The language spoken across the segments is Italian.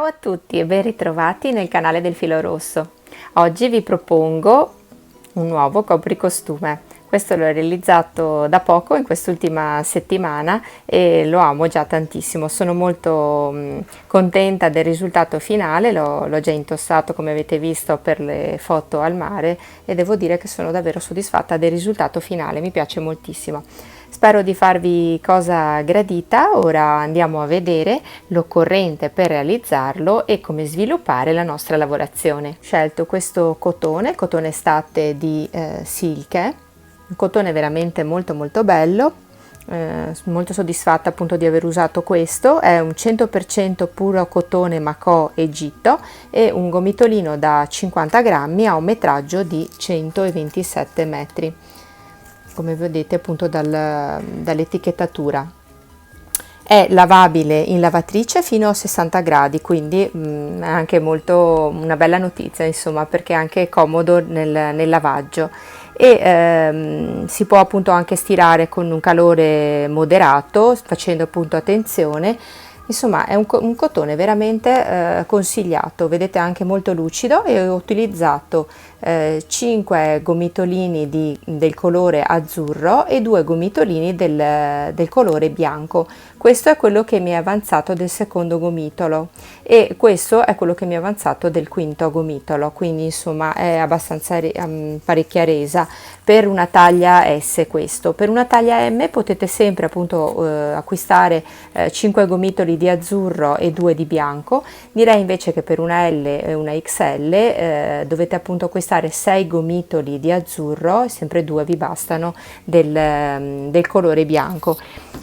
Ciao a tutti e ben ritrovati nel canale del Filo Rosso. Oggi vi propongo un nuovo copricostume. Questo l'ho realizzato da poco, in quest'ultima settimana, e lo amo già tantissimo. Sono molto contenta del risultato finale, l'ho già indossato come avete visto per le foto al mare e devo dire che sono davvero soddisfatta del risultato finale, mi piace moltissimo. Spero di farvi cosa gradita. Ora andiamo a vedere l'occorrente per realizzarlo e come sviluppare la nostra lavorazione. Ho scelto questo cotone estate di Silke, un cotone veramente molto bello. Molto soddisfatta appunto di aver usato questo. È un 100% puro cotone Macò Egitto e un gomitolino da 50 grammi a un metraggio di 127 metri, come vedete appunto dall'etichettatura. È lavabile in lavatrice fino a 60 gradi, quindi è anche molto una bella notizia, insomma, perché è anche comodo nel lavaggio e si può appunto anche stirare con un calore moderato, facendo appunto attenzione. Insomma, è un cotone veramente consigliato, vedete anche molto lucido, e ho utilizzato 5 gomitolini del colore azzurro e 2 gomitolini del colore bianco. Questo è quello che mi è avanzato del secondo gomitolo e questo è quello che mi è avanzato del quinto gomitolo, quindi insomma è abbastanza parecchia resa per una taglia S. Questo per una taglia M potete sempre appunto acquistare 5 gomitoli di azzurro e 2 di bianco. Direi invece che per una L e una XL dovete appunto acquistare 6 gomitoli di azzurro, sempre 2 vi bastano del colore bianco.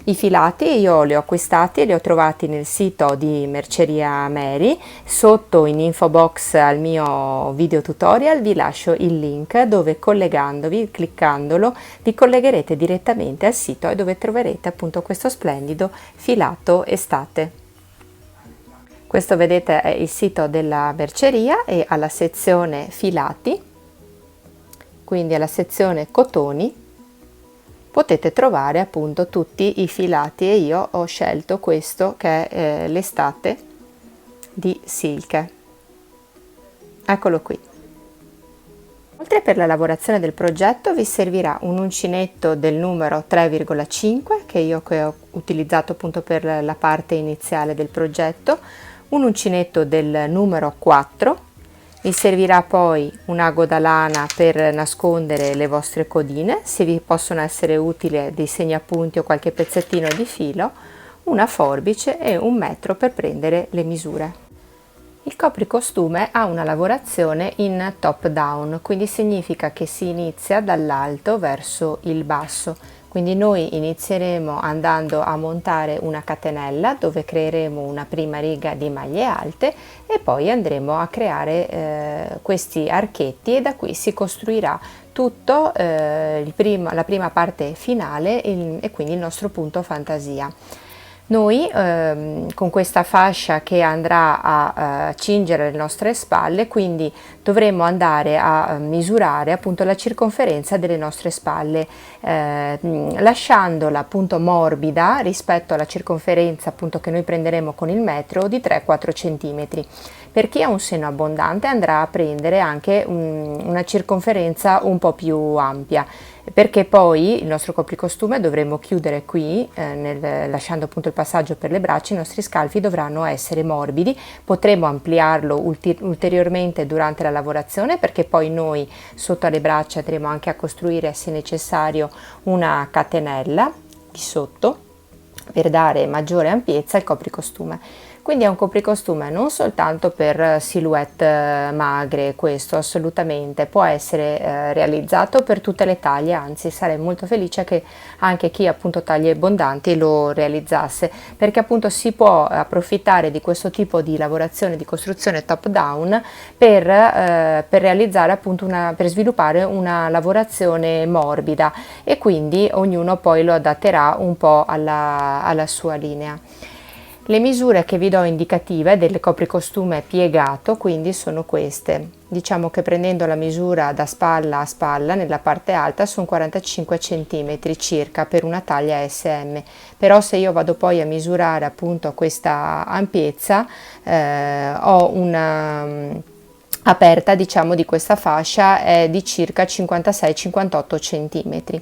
I filati io li ho acquistati e li ho trovati nel sito di Merceria Mary. Sotto in info box al mio video tutorial vi lascio il link dove, collegandovi, cliccandolo, vi collegherete direttamente al sito e dove troverete appunto questo splendido filato estate. Questo vedete è il sito della merceria e alla sezione filati, quindi alla sezione cotoni, potete trovare appunto tutti i filati e io ho scelto questo che è l'estate di Silke. Eccolo qui. Oltre per la lavorazione del progetto vi servirà un uncinetto del numero 3,5 che ho utilizzato appunto per la parte iniziale del progetto, un uncinetto del numero 4. Vi servirà poi un ago da lana per nascondere le vostre codine, se vi possono essere utili dei segnapunti o qualche pezzettino di filo, una forbice e un metro per prendere le misure. Il copricostume ha una lavorazione in top down, quindi significa che si inizia dall'alto verso il basso. Quindi noi inizieremo andando a montare una catenella dove creeremo una prima riga di maglie alte e poi andremo a creare questi archetti e da qui si costruirà tutto la prima parte finale e quindi il nostro punto fantasia. Noi con questa fascia che andrà a cingere le nostre spalle, quindi dovremo andare a misurare appunto la circonferenza delle nostre spalle, lasciandola appunto morbida rispetto alla circonferenza appunto che noi prenderemo con il metro di 3-4 cm. Per chi ha un seno abbondante andrà a prendere anche una circonferenza un po' più ampia, perché poi il nostro copricostume dovremo chiudere qui, lasciando appunto il passaggio per le braccia. I nostri scalfi dovranno essere morbidi, potremo ampliarlo ulteriormente durante la lavorazione, perché poi noi sotto alle braccia andremo anche a costruire, se necessario, una catenella di sotto per dare maggiore ampiezza al copricostume. Quindi è un copricostume non soltanto per silhouette magre, questo assolutamente può essere realizzato per tutte le taglie, anzi sarei molto felice che anche chi appunto taglie abbondanti lo realizzasse, perché appunto si può approfittare di questo tipo di lavorazione, di costruzione top down per realizzare appunto per sviluppare una lavorazione morbida, e quindi ognuno poi lo adatterà un po' alla sua linea. Le misure che vi do indicative del copricostume piegato quindi sono queste. Diciamo che prendendo la misura da spalla a spalla nella parte alta sono 45 cm circa per una taglia SM, però se io vado poi a misurare appunto questa ampiezza ho una aperta, diciamo, di questa fascia è di circa 56-58 cm.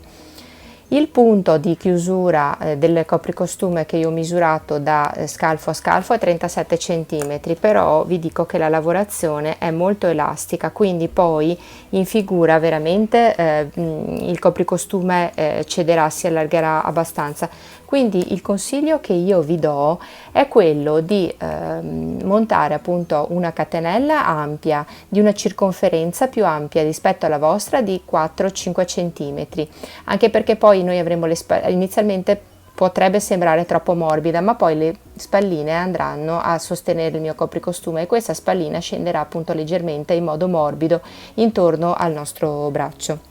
Il punto di chiusura del copricostume che io ho misurato da scalfo a scalfo è 37 cm, però vi dico che la lavorazione è molto elastica, quindi poi in figura veramente il copricostume cederà, si allargherà abbastanza. Quindi il consiglio che io vi do è quello di montare appunto una catenella ampia, di una circonferenza più ampia rispetto alla vostra di 4-5 cm, anche perché poi noi avremo le spalle, inizialmente potrebbe sembrare troppo morbida, ma poi le spalline andranno a sostenere il mio copricostume e questa spallina scenderà appunto leggermente in modo morbido intorno al nostro braccio.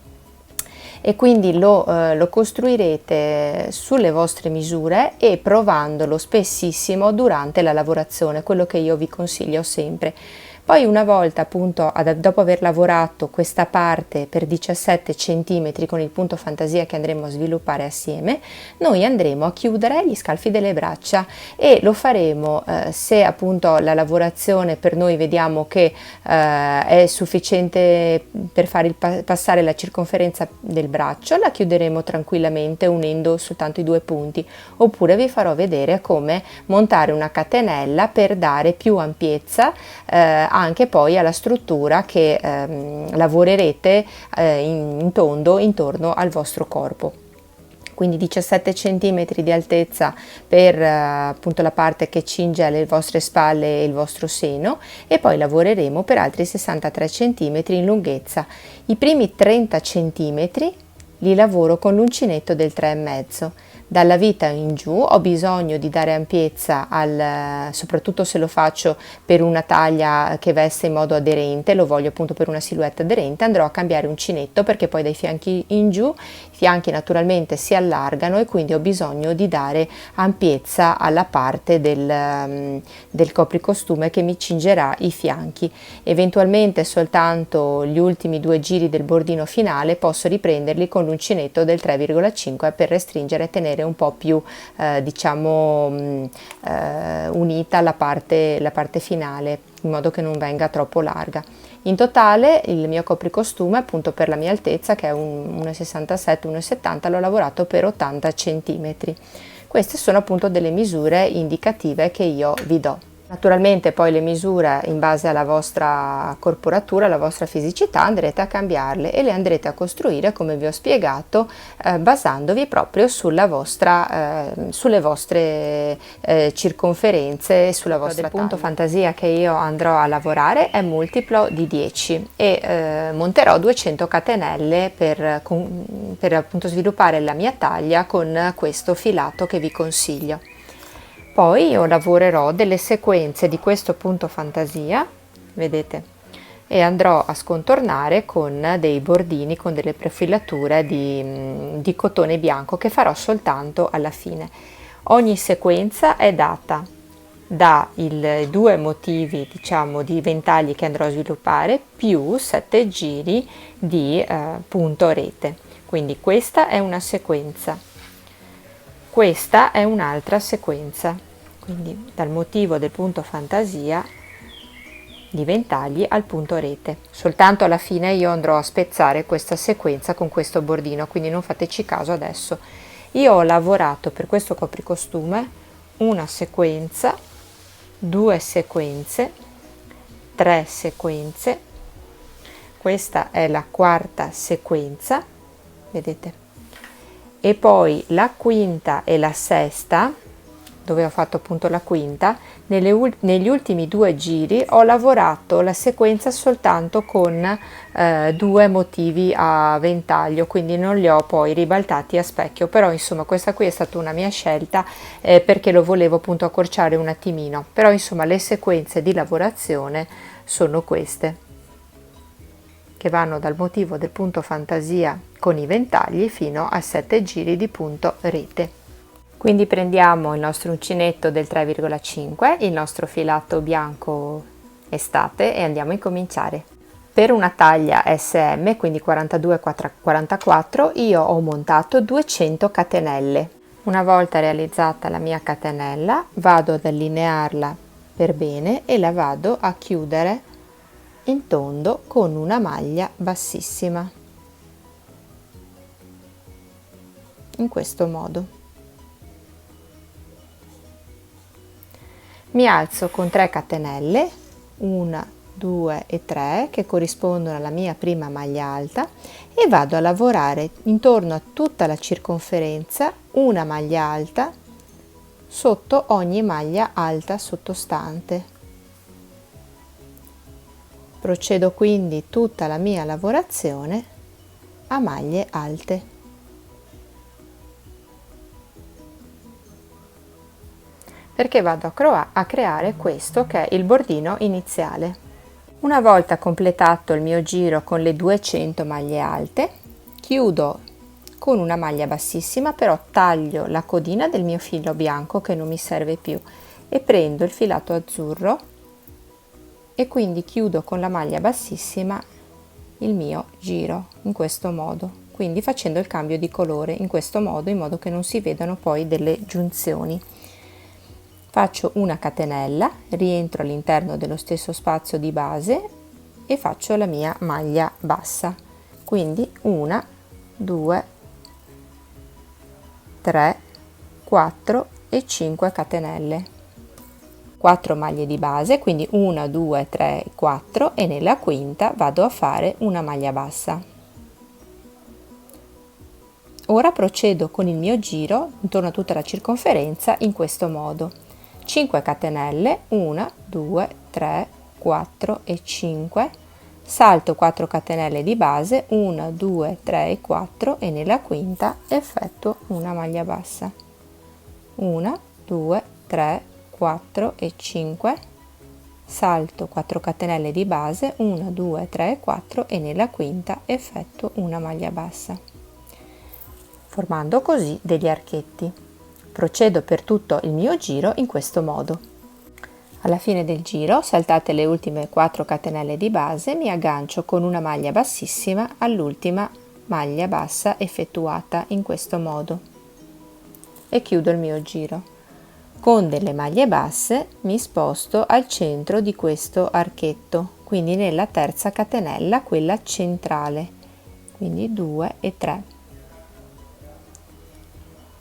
E quindi lo costruirete sulle vostre misure e provandolo spessissimo durante la lavorazione, quello che io vi consiglio sempre. Poi una volta appunto dopo aver lavorato questa parte per 17 cm con il punto fantasia che andremo a sviluppare assieme, noi andremo a chiudere gli scalfi delle braccia e lo faremo se appunto la lavorazione per noi vediamo che è sufficiente per fare passare la circonferenza del braccio, la chiuderemo tranquillamente unendo soltanto i due punti, oppure vi farò vedere come montare una catenella per dare più ampiezza anche poi alla struttura che lavorerete in tondo intorno al vostro corpo. Quindi 17 cm di altezza per appunto la parte che cinge le vostre spalle e il vostro seno, e poi lavoreremo per altri 63 cm in lunghezza. I primi 30 cm li lavoro con l'uncinetto del 3,5. Dalla vita in giù ho bisogno di dare ampiezza soprattutto se lo faccio per una taglia che veste in modo aderente, lo voglio appunto per una silhouette aderente, andrò a cambiare uncinetto perché poi dai fianchi in giù i fianchi naturalmente si allargano e quindi ho bisogno di dare ampiezza alla parte del copricostume che mi cingerà i fianchi. Eventualmente soltanto gli ultimi 2 giri del bordino finale posso riprenderli con l'uncinetto del 3,5 per restringere e tenere un po' più unita la parte finale in modo che non venga troppo larga. In totale il mio copricostume appunto per la mia altezza che è 1,67 1,70 l'ho lavorato per 80 cm. Queste sono appunto delle misure indicative che io vi do. Naturalmente poi le misure in base alla vostra corporatura, alla vostra fisicità andrete a cambiarle e le andrete a costruire come vi ho spiegato basandovi proprio sulle vostre circonferenze, sulla vostra taglia. Il punto fantasia che io andrò a lavorare è multiplo di 10 e monterò 200 catenelle per appunto sviluppare la mia taglia con questo filato che vi consiglio. Poi io lavorerò delle sequenze di questo punto fantasia, vedete, e andrò a scontornare con dei bordini, con delle profilature di cotone bianco che farò soltanto alla fine. Ogni sequenza è data dai 2 motivi, diciamo, di ventagli che andrò a sviluppare più 7 giri di punto rete. Quindi questa è una sequenza. Questa è un'altra sequenza, quindi dal motivo del punto fantasia di ventagli al punto rete. Soltanto alla fine io andrò a spezzare questa sequenza con questo bordino, quindi non fateci caso adesso. Io ho lavorato per questo copricostume una sequenza, 2 sequenze, 3 sequenze, questa è la quarta sequenza, vedete? E poi la quinta e la sesta, dove ho fatto appunto la quinta, negli ultimi 2 giri ho lavorato la sequenza soltanto con 2 motivi a ventaglio, quindi non li ho poi ribaltati a specchio, però insomma questa qui è stata una mia scelta perché lo volevo appunto accorciare un attimino, però insomma le sequenze di lavorazione sono queste, che vanno dal motivo del punto fantasia con i ventagli fino a 7 giri di punto rete. Quindi prendiamo il nostro uncinetto del 3,5, il nostro filato bianco estate e andiamo a incominciare. Per una taglia SM, quindi 42-44, io ho montato 200 catenelle. Una volta realizzata la mia catenella, vado ad allinearla per bene e la vado a chiudere in tondo con una maglia bassissima, in questo modo. Mi alzo con 3 catenelle, 1, 2 e 3, che corrispondono alla mia prima maglia alta, e vado a lavorare intorno a tutta la circonferenza una maglia alta sotto ogni maglia alta sottostante. Procedo quindi tutta la mia lavorazione a maglie alte. Perché vado a creare questo che è il bordino iniziale. Una volta completato il mio giro con le 200 maglie alte, chiudo con una maglia bassissima, però taglio la codina del mio filo bianco che non mi serve più e prendo il filato azzurro e quindi chiudo con la maglia bassissima il mio giro in questo modo, quindi facendo il cambio di colore in questo modo, in modo che non si vedano poi delle giunzioni. Faccio una catenella, rientro all'interno dello stesso spazio di base e faccio la mia maglia bassa, quindi 1, 2, 3, 4 e 5 catenelle, 4 maglie di base, quindi 1, 2, 3, 4 e nella quinta vado a fare una maglia bassa. Ora procedo con il mio giro intorno a tutta la circonferenza in questo modo. 5 catenelle, 1, 2, 3, 4 e 5, salto 4 catenelle di base, 1, 2, 3 e 4 e nella quinta effettuo una maglia bassa. 1, 2, 3, 4 e 5, salto 4 catenelle di base, 1, 2, 3 e 4 e nella quinta effettuo una maglia bassa, formando così degli archetti. Procedo per tutto il mio giro in questo modo. Alla fine del giro, saltate le ultime 4 catenelle di base, mi aggancio con una maglia bassissima all'ultima maglia bassa effettuata in questo modo e chiudo il mio giro. Con delle maglie basse mi sposto al centro di questo archetto, quindi nella terza catenella, quella centrale, quindi 2 e 3.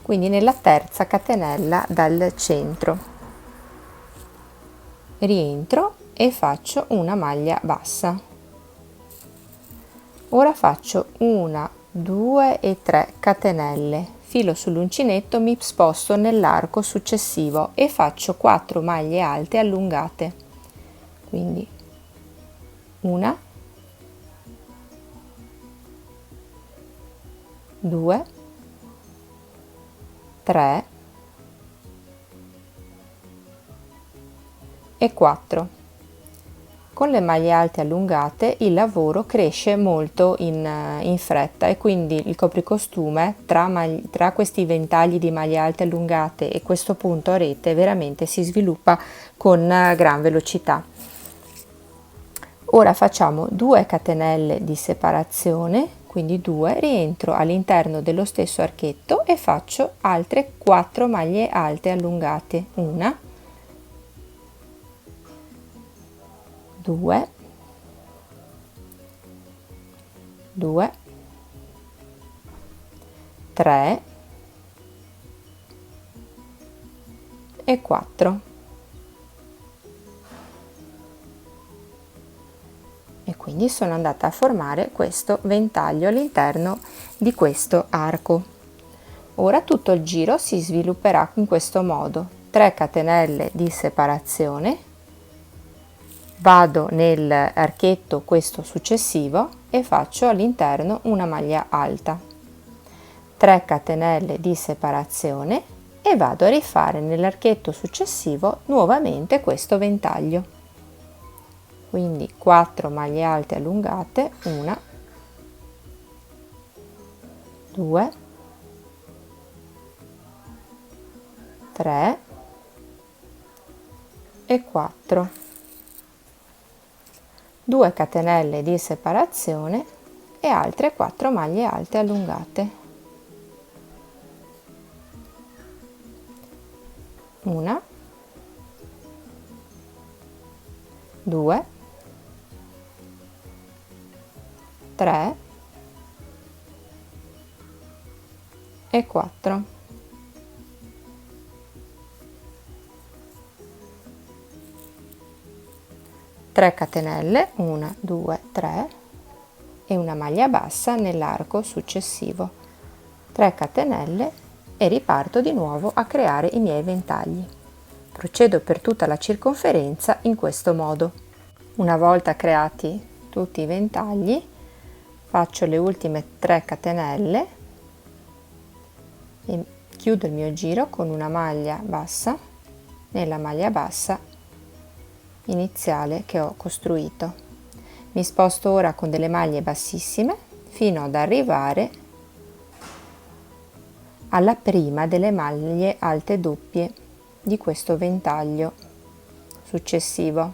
Quindi nella terza catenella dal centro rientro e faccio una maglia bassa. Ora faccio 1, 2 e 3 catenelle, filo sull'uncinetto, mi sposto nell'arco successivo e faccio 4 maglie alte allungate, quindi 1, 2, 3 e 4. Con le maglie alte allungate il lavoro cresce molto in fretta e quindi il copricostume tra questi ventagli di maglie alte allungate e questo punto a rete veramente si sviluppa con gran velocità. Ora facciamo 2 catenelle di separazione, quindi 2, rientro all'interno dello stesso archetto e faccio altre 4 maglie alte allungate, 1, 2, 2, 3 e 4. E quindi sono andata a formare questo ventaglio all'interno di questo arco. Ora tutto il giro si svilupperà in questo modo: 3 catenelle di separazione, vado nell'archetto questo successivo e faccio all'interno una maglia alta, 3 catenelle di separazione e vado a rifare nell'archetto successivo nuovamente questo ventaglio. Quindi 4 maglie alte allungate, 1, 2, 3 e 4, 2 catenelle di separazione e altre 4 maglie alte allungate, 1, 2, 3 e 4. Tre catenelle, 1, 2, 3 e una maglia bassa nell'arco successivo, 3 catenelle e riparto di nuovo a creare i miei ventagli. Procedo per tutta la circonferenza in questo modo. Una volta creati tutti i ventagli, faccio le ultime 3 catenelle e chiudo il mio giro con una maglia bassa nella maglia bassa iniziale che ho costruito. Mi sposto ora con delle maglie bassissime fino ad arrivare alla prima delle maglie alte doppie di questo ventaglio successivo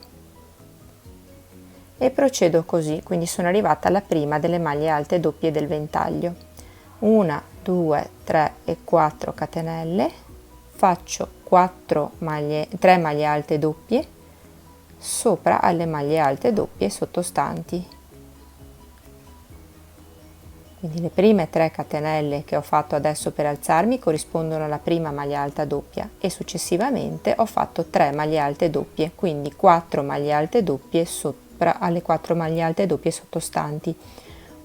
e procedo così, quindi sono arrivata alla prima delle maglie alte doppie del ventaglio. 1, 2, 3 e 4 catenelle, faccio 3 maglie alte doppie sopra alle maglie alte doppie sottostanti. Quindi le prime 3 catenelle che ho fatto adesso per alzarmi corrispondono alla prima maglia alta doppia e successivamente ho fatto 3 maglie alte doppie, quindi 4 maglie alte doppie sopra alle 4 maglie alte doppie sottostanti.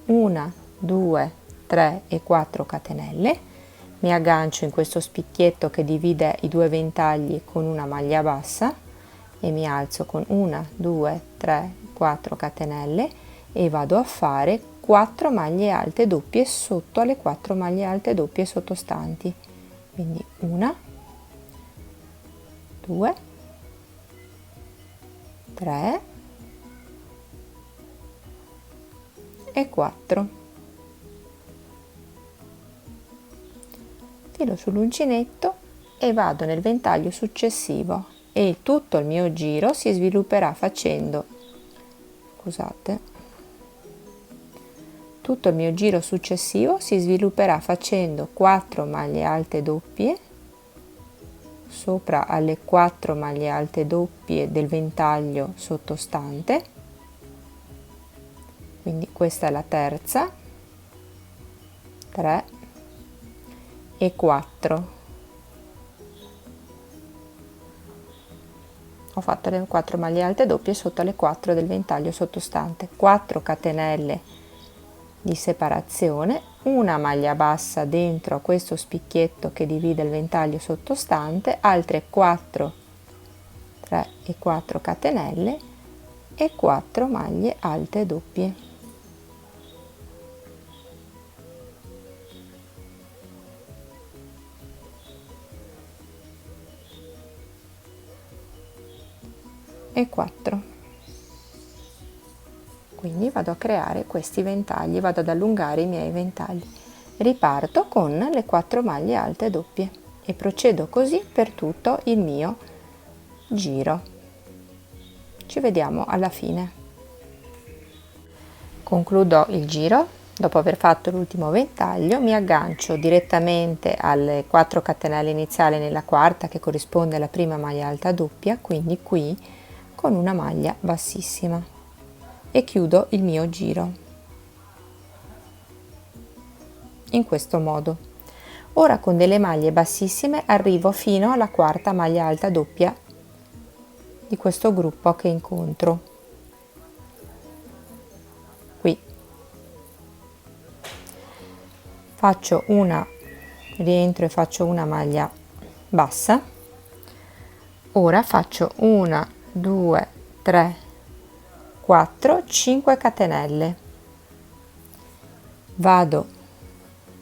1, 2, 3 e 4 catenelle, mi aggancio in questo spicchietto che divide i due ventagli con una maglia bassa e mi alzo con 1, 2, 3, 4 catenelle e vado a fare 4 maglie alte doppie sotto alle 4 maglie alte doppie sottostanti. Quindi 1, 2, 3 e 4. Filo sull'uncinetto e vado nel ventaglio successivo e tutto il mio giro si svilupperà facendo, tutto il mio giro successivo si svilupperà facendo 4 maglie alte doppie sopra alle 4 maglie alte doppie del ventaglio sottostante, quindi questa è la terza, 3 e 4. Ho fatto le 4 maglie alte doppie sotto le 4 del ventaglio sottostante, 4 catenelle di separazione, una maglia bassa dentro a questo spicchietto che divide il ventaglio sottostante, altre 4, 3 e 4 catenelle e 4 maglie alte doppie. E 4. Quindi vado a creare questi ventagli, vado ad allungare i miei ventagli. Riparto con le 4 maglie alte doppie e procedo così per tutto il mio giro. Ci vediamo alla fine. Concludo il giro. Dopo aver fatto l'ultimo ventaglio mi aggancio direttamente alle 4 catenelle iniziali nella quarta che corrisponde alla prima maglia alta doppia, quindi qui con una maglia bassissima e chiudo il mio giro in questo modo. Ora con delle maglie bassissime arrivo fino alla quarta maglia alta doppia di questo gruppo che incontro qui. Rientro e faccio una maglia bassa. Ora faccio 1, 2, 3, 4, 5 catenelle. Vado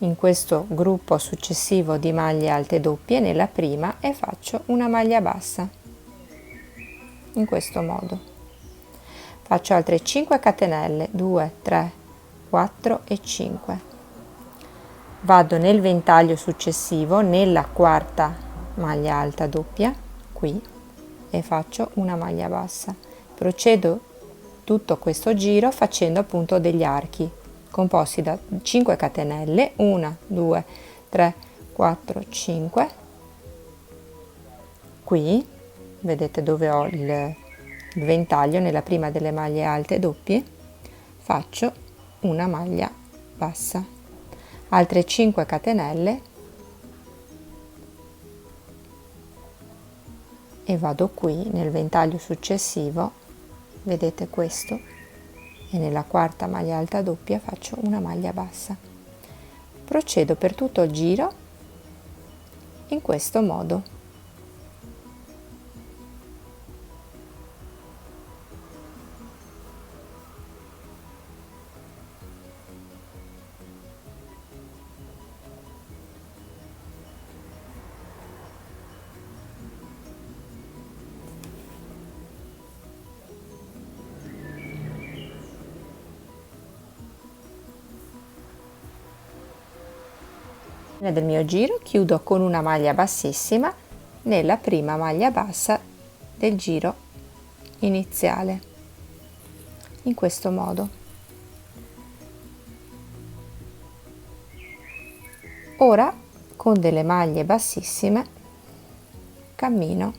in questo gruppo successivo di maglie alte doppie nella prima e faccio una maglia bassa in questo modo. Faccio altre 5 catenelle, 2, 3, 4 e 5. Vado nel ventaglio successivo nella quarta maglia alta doppia qui e faccio una maglia bassa. Procedo tutto questo giro facendo appunto degli archi composti da 5 catenelle, 1 2 3 4 5. Qui vedete dove ho il ventaglio, nella prima delle maglie alte doppie faccio una maglia bassa, altre 5 catenelle e vado qui nel ventaglio successivo, vedete questo, e nella quarta maglia alta doppia faccio una maglia bassa. Procedo per tutto il giro in questo modo. Del mio giro chiudo con una maglia bassissima nella prima maglia bassa del giro iniziale, in questo modo. Ora con delle maglie bassissime cammino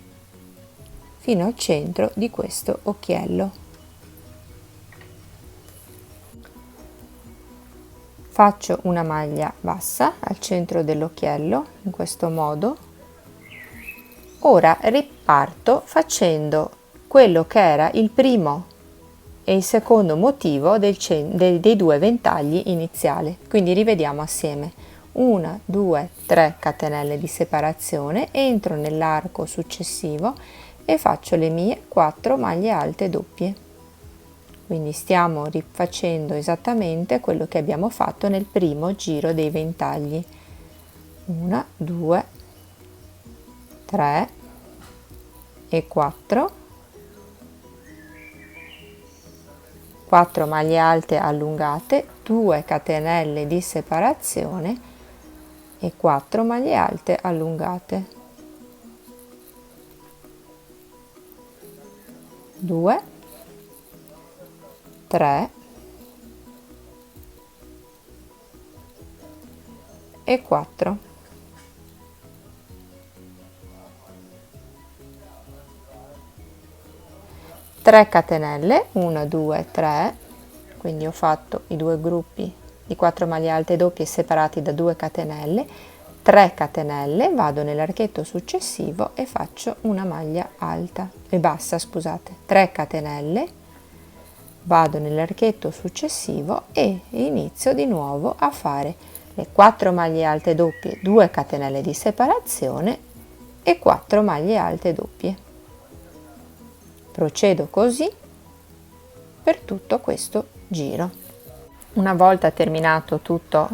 fino al centro di questo occhiello. Faccio una maglia bassa al centro dell'occhiello in questo modo. Ora riparto facendo quello che era il primo e il secondo motivo dei due ventagli iniziali. Quindi rivediamo assieme: 1 2 3 catenelle di separazione, entro nell'arco successivo e faccio le mie 4 maglie alte doppie. Quindi stiamo rifacendo esattamente quello che abbiamo fatto nel primo giro dei ventagli. 1 2 3 e 4 maglie alte allungate, 2 catenelle di separazione e 4 maglie alte allungate, 2 3 e 4. Catenelle, 1 2 3, quindi ho fatto i due gruppi di 4 maglie alte doppie separati da 2 catenelle, 3 catenelle, vado nell'archetto successivo e faccio una maglia alta e bassa, scusate, 3 catenelle, vado nell'archetto successivo e inizio di nuovo a fare le 4 maglie alte doppie, 2 catenelle di separazione e 4 maglie alte doppie. Procedo così per tutto questo giro. Una volta terminato tutto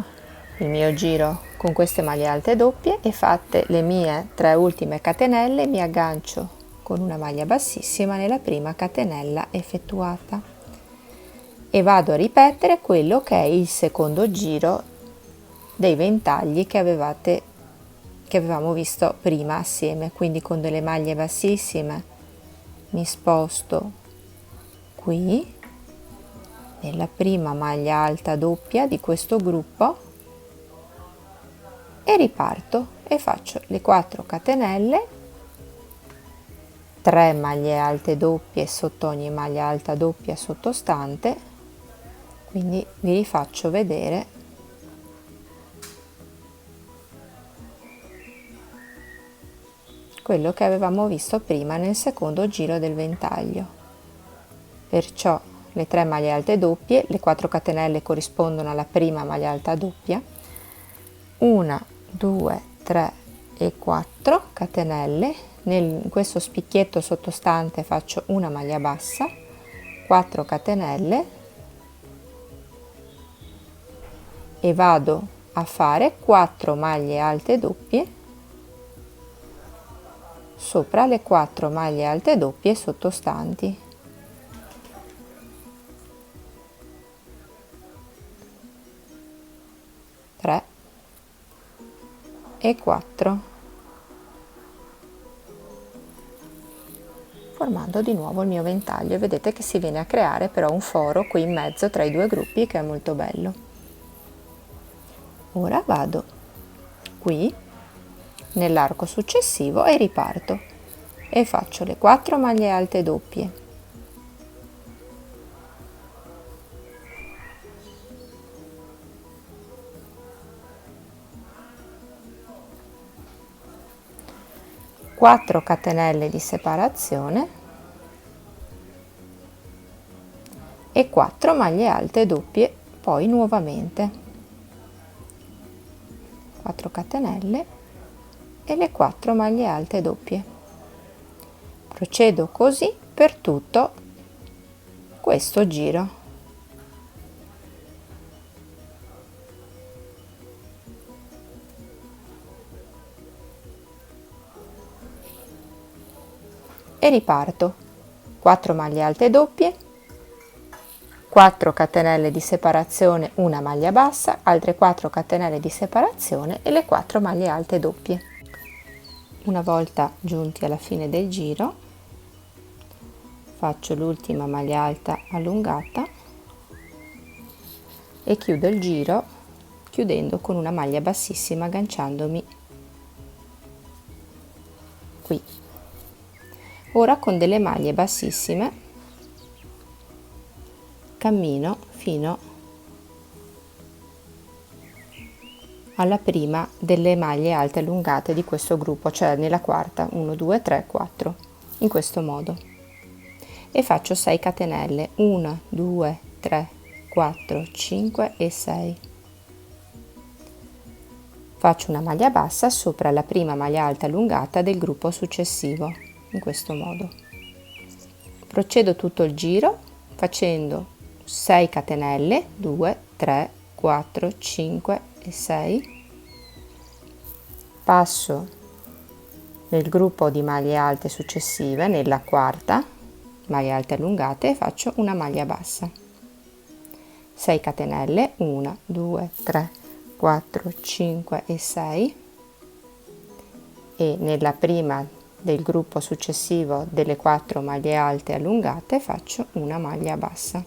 il mio giro con queste maglie alte doppie e fatte le mie 3 ultime catenelle, mi aggancio con una maglia bassissima nella prima catenella effettuata e vado a ripetere quello che è il secondo giro dei ventagli che avevamo visto prima assieme. Quindi con delle maglie bassissime mi sposto qui nella prima maglia alta doppia di questo gruppo e riparto e faccio le 4 catenelle, 3 maglie alte doppie sotto ogni maglia alta doppia sottostante. Quindi vi rifaccio vedere quello che avevamo visto prima nel secondo giro del ventaglio. Perciò le 3 maglie alte doppie, le 4 catenelle corrispondono alla prima maglia alta doppia, 1 2 3 e 4 catenelle, in questo spicchietto sottostante faccio una maglia bassa, 4 catenelle e vado a fare 4 maglie alte doppie sopra le 4 maglie alte doppie sottostanti. 3 e 4. formando di nuovo il mio ventaglio e vedete che si viene a creare però un foro qui in mezzo tra i due gruppi che è molto bello. Ora vado qui nell'arco successivo e riparto e faccio le 4 maglie alte doppie, quattro catenelle di separazione e 4 maglie alte doppie, poi nuovamente 4 catenelle e le 4 maglie alte doppie. Procedo così per tutto questo giro. E riparto 4 maglie alte doppie, 4 catenelle di separazione, una maglia bassa, altre 4 catenelle di separazione e le 4 maglie alte doppie. Una volta giunti alla fine del giro faccio l'ultima maglia alta allungata e chiudo il giro chiudendo con una maglia bassissima agganciandomi qui. Ora con delle maglie bassissime cammino fino alla prima delle maglie alte allungate di questo gruppo, cioè nella quarta, 1 2 3 4, in questo modo, e faccio 6 catenelle, 1 2 3 4 5 e 6. Faccio una maglia bassa sopra la prima maglia alta allungata del gruppo successivo, in questo modo. Procedo tutto il giro facendo 6 catenelle, 2 3 4 5 e 6, passo nel gruppo di maglie alte successive, nella quarta maglie alte allungate, e faccio una maglia bassa, 6 catenelle, 1 2 3 4 5 e 6, e nella prima del gruppo successivo delle 4 maglie alte allungate faccio una maglia bassa.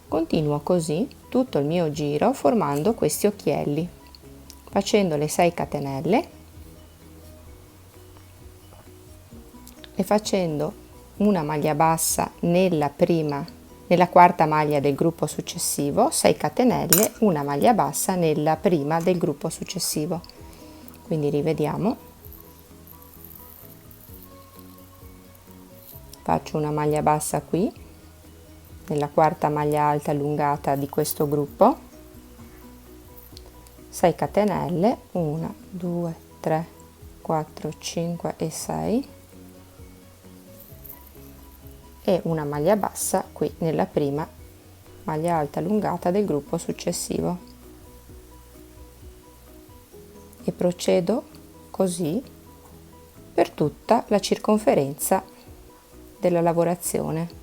Continuo così tutto il mio giro formando questi occhielli, facendo le 6 catenelle e facendo una maglia bassa nella quarta maglia del gruppo successivo, 6 catenelle, una maglia bassa nella prima del gruppo successivo. Quindi rivediamo. Faccio una maglia bassa qui nella quarta maglia alta allungata di questo gruppo, 6 catenelle, 1 2 3 4 5 e 6, e una maglia bassa qui nella prima maglia alta allungata del gruppo successivo, e procedo così per tutta la circonferenza della lavorazione.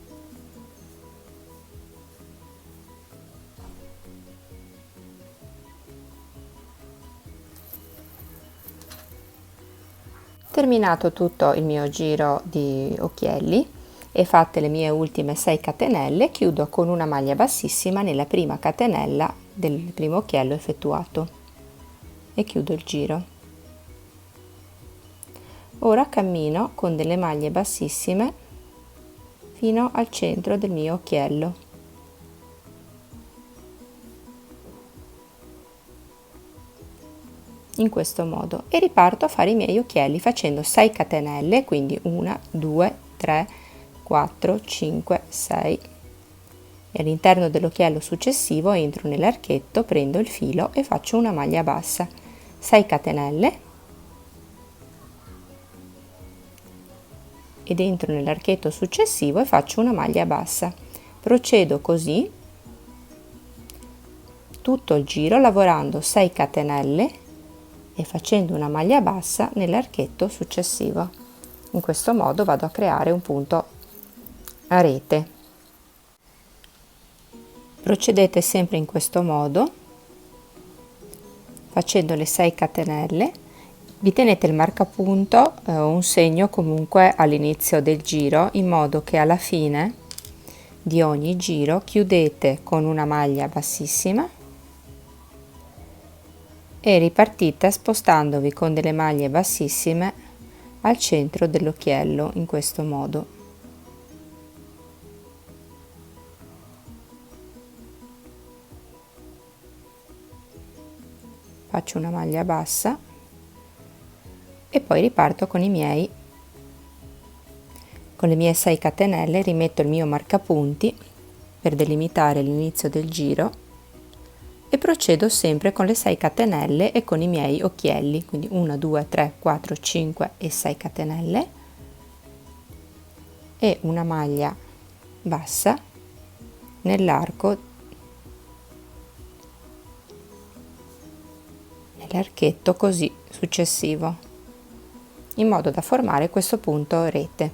Terminato tutto il mio giro di occhielli e fatte le mie ultime 6 catenelle, chiudo con una maglia bassissima nella prima catenella del primo occhiello effettuato e chiudo il giro. Ora cammino con delle maglie bassissime fino al centro del mio occhiello. In questo modo, e riparto a fare i miei occhielli facendo 6 catenelle, quindi 1 2 3 4 5 6, e all'interno dell'occhiello successivo entro nell'archetto, prendo il filo e faccio una maglia bassa, 6 catenelle, ed entro nell'archetto successivo e faccio una maglia bassa. Procedo così tutto il giro lavorando 6 catenelle e facendo una maglia bassa nell'archetto successivo. In questo modo vado a creare un punto a rete. Procedete sempre in questo modo facendo le 6 catenelle Vi tenete il marcapunto, un segno comunque all'inizio del giro, in modo che alla fine di ogni giro chiudete con una maglia bassissima e ripartite spostandovi con delle maglie bassissime al centro dell'occhiello, in questo modo. Faccio una maglia bassa e poi riparto con le mie 6 catenelle, rimetto il mio marcapunti per delimitare l'inizio del giro e procedo sempre con le 6 catenelle e con i miei occhielli, quindi 1 2 3 4 5 e 6 catenelle e una maglia bassa nell'arco, nell'archetto così successivo, in modo da formare questo punto rete.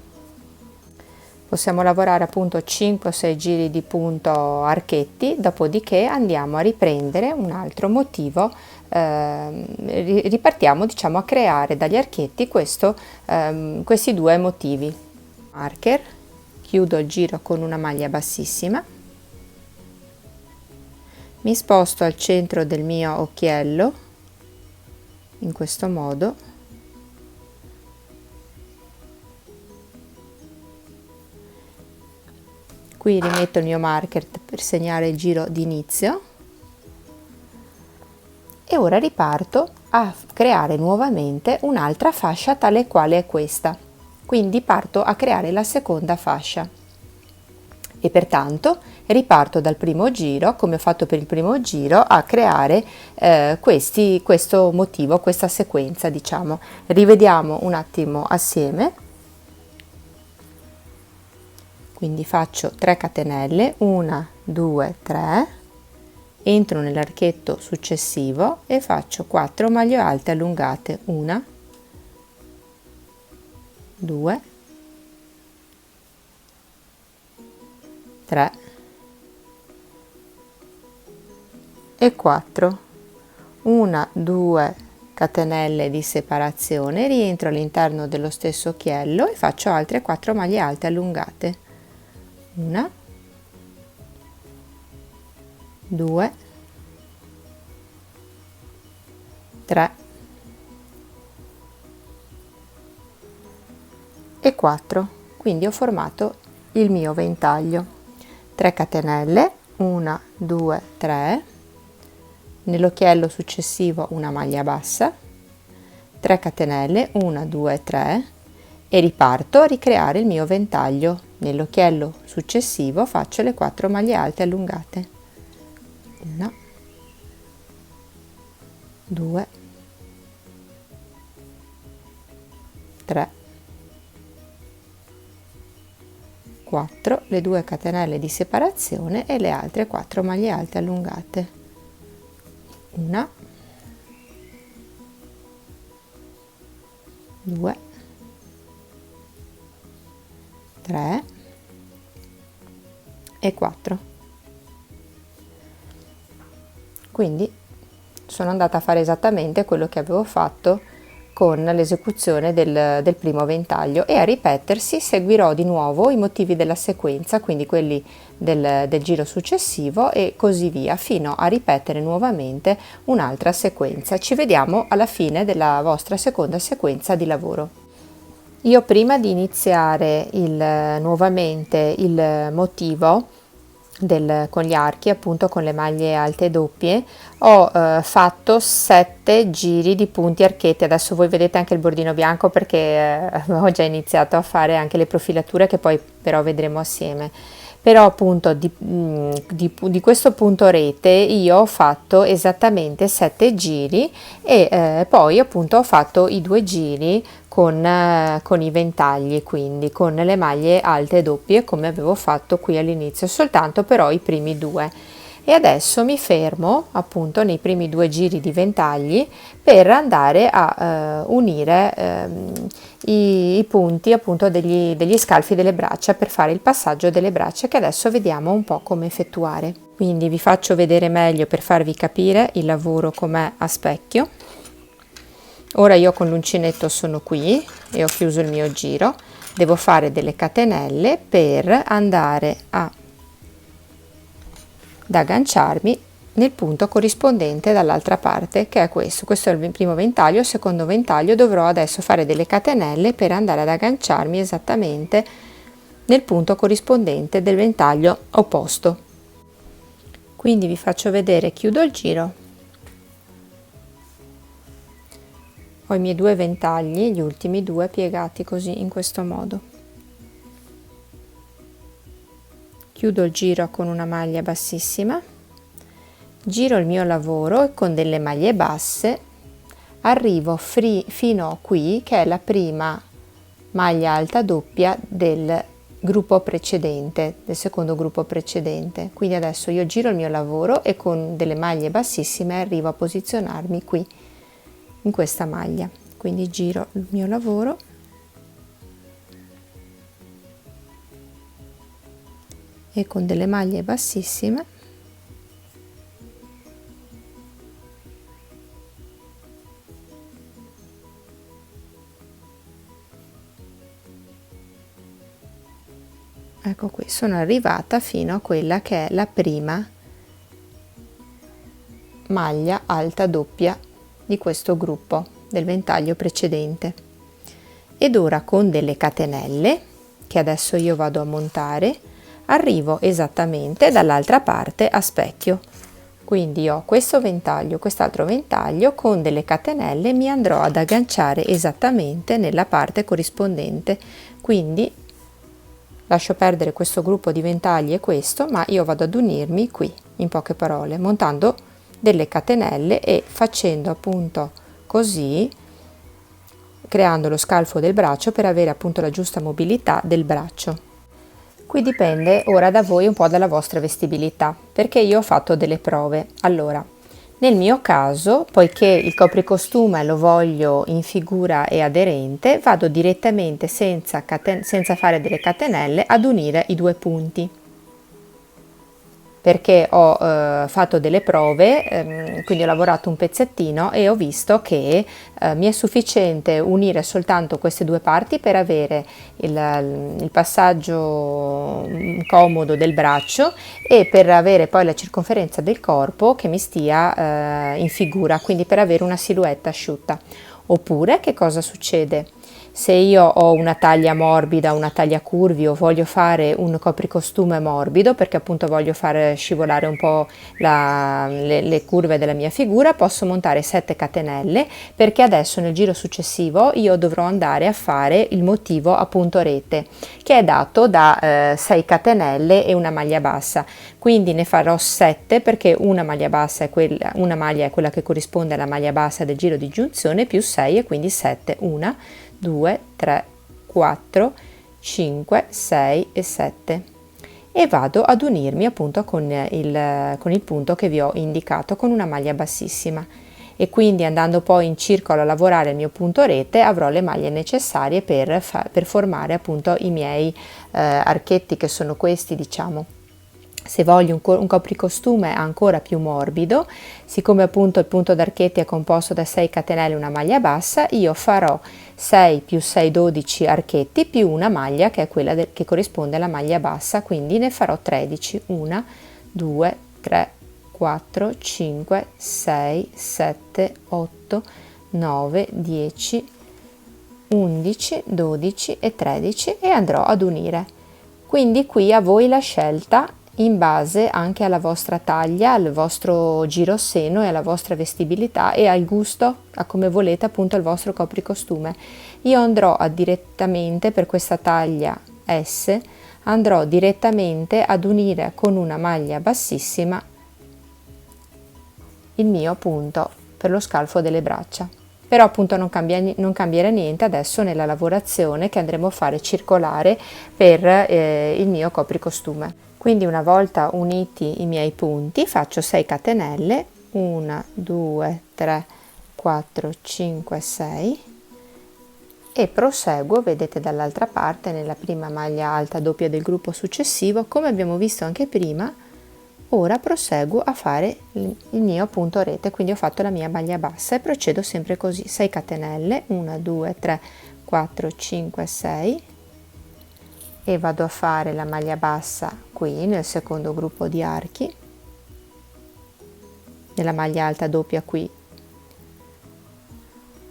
Possiamo lavorare appunto 5 o 6 giri di punto archetti, dopodiché andiamo a riprendere un altro motivo, ripartiamo diciamo a creare dagli archetti questi due motivi. Marker, chiudo il giro con una maglia bassissima, mi sposto al centro del mio occhiello in questo modo, qui rimetto il mio marker per segnare il giro di inizio e ora riparto a creare nuovamente un'altra fascia tale quale è questa, quindi parto a creare la seconda fascia e pertanto riparto dal primo giro, come ho fatto per il primo giro, a creare questo motivo, questa sequenza, diciamo. Rivediamo un attimo assieme. Quindi faccio 3 catenelle, 1 2 3, entro nell'archetto successivo e faccio 4 maglie alte allungate, 1 2 3 e 4, 1 2 catenelle di separazione, rientro all'interno dello stesso occhiello e faccio altre 4 maglie alte allungate, 1 2 3 e 4. Quindi ho formato il mio ventaglio. 3 catenelle, 1 2 3, nell'occhiello successivo una maglia bassa, 3 catenelle, 1 2 3 e riparto a ricreare il mio ventaglio. Nell'occhiello successivo faccio le 4 maglie alte allungate, 1 2 3 4, le 2 catenelle di separazione e le altre 4 maglie alte allungate, 1 2 3 e 4. Quindi sono andata a fare esattamente quello che avevo fatto con l'esecuzione del primo ventaglio e a ripetersi seguirò di nuovo i motivi della sequenza, quindi quelli del giro successivo e così via, fino a ripetere nuovamente un'altra sequenza. Ci vediamo alla fine della vostra seconda sequenza di lavoro. Io prima di iniziare nuovamente il motivo con gli archi, appunto con le maglie alte doppie, ho fatto 7 giri di punti archetti. Adesso voi vedete anche il bordino bianco perché ho già iniziato a fare anche le profilature che poi però vedremo assieme. Però appunto di questo punto rete io ho fatto esattamente 7 giri e poi appunto ho fatto i 2 giri con i ventagli, quindi con le maglie alte doppie come avevo fatto qui all'inizio, soltanto però i primi 2. E adesso mi fermo appunto nei primi 2 giri di ventagli per andare a unire i punti appunto degli scalfi delle braccia per fare il passaggio delle braccia, che adesso vediamo un po' come effettuare. Quindi vi faccio vedere meglio per farvi capire il lavoro com'è a specchio. Ora io con l'uncinetto sono qui e ho chiuso il mio giro, devo fare delle catenelle per andare ad agganciarmi nel punto corrispondente dall'altra parte, che è questo è il primo ventaglio. Il secondo ventaglio dovrò adesso fare delle catenelle per andare ad agganciarmi esattamente nel punto corrispondente del ventaglio opposto. Quindi vi faccio vedere, chiudo il giro, ho i miei due ventagli, gli ultimi due piegati così, in questo modo. Chiudo il giro con una maglia bassissima, giro il mio lavoro e con delle maglie basse arrivo fino a qui, che è la prima maglia alta doppia del gruppo precedente, del secondo gruppo precedente. Quindi adesso io giro il mio lavoro e con delle maglie bassissime arrivo a posizionarmi qui in questa maglia. Quindi giro il mio lavoro e con delle maglie bassissime ecco qui, sono arrivata fino a quella che è la prima maglia alta doppia di questo gruppo del ventaglio precedente. Ed ora con delle catenelle, che adesso io vado a montare, arrivo esattamente dall'altra parte a specchio. Quindi ho questo ventaglio, quest'altro ventaglio, con delle catenelle mi andrò ad agganciare esattamente nella parte corrispondente. Quindi lascio perdere questo gruppo di ventagli e questo, ma io vado ad unirmi qui, in poche parole, montando delle catenelle e facendo appunto così, creando lo scalfo del braccio per avere appunto la giusta mobilità del braccio. Qui dipende ora da voi, un po' dalla vostra vestibilità, perché io ho fatto delle prove. Allora, nel mio caso, poiché il copricostume lo voglio in figura e aderente, vado direttamente senza fare delle catenelle ad unire i due punti, perché ho fatto delle prove, quindi ho lavorato un pezzettino e ho visto che mi è sufficiente unire soltanto queste due parti per avere il passaggio comodo del braccio e per avere poi la circonferenza del corpo che mi stia in figura, quindi per avere una silhouette asciutta. Oppure che cosa succede? Se io ho una taglia morbida, una taglia curvi o voglio fare un copricostume morbido perché appunto voglio fare scivolare un po' le curve della mia figura, posso montare 7 catenelle, perché adesso nel giro successivo io dovrò andare a fare il motivo a punto rete, che è dato da 6 catenelle e una maglia bassa. Quindi ne farò 7 perché una maglia è quella che corrisponde alla maglia bassa del giro di giunzione, più 6 e quindi 7, 1, 2, 3, 4, 5, 6 e 7 e vado ad unirmi appunto con il punto che vi ho indicato con una maglia bassissima, e quindi andando poi in circolo a lavorare il mio punto rete avrò le maglie necessarie per formare appunto i miei archetti, che sono questi, diciamo. Se voglio un copricostume ancora più morbido, siccome appunto il punto d'archetti è composto da 6 catenelle e una maglia bassa, io farò 6 più 6, 12 archetti più una maglia che è quella che corrisponde alla maglia bassa, quindi ne farò 13, 1, 2, 3, 4, 5, 6, 7, 8, 9, 10, 11, 12 e 13 e andrò ad unire. Quindi qui a voi la scelta in base anche alla vostra taglia, al vostro giro seno e alla vostra vestibilità e al gusto, a come volete appunto il vostro copricostume. Io andrò direttamente per questa taglia S, andrò direttamente ad unire con una maglia bassissima il mio punto per lo scalfo delle braccia. Però appunto non cambierà niente adesso nella lavorazione che andremo a fare circolare per il mio copricostume. Quindi una volta uniti i miei punti faccio 6 catenelle, 1, 2, 3, 4, 5, 6 e proseguo, vedete dall'altra parte nella prima maglia alta doppia del gruppo successivo, come abbiamo visto anche prima, Ora proseguo a fare il mio punto rete, quindi ho fatto la mia maglia bassa e procedo sempre così: 6 catenelle, 1 2 3 4 5 6, e vado a fare la maglia bassa qui nel secondo gruppo di archi, nella maglia alta doppia qui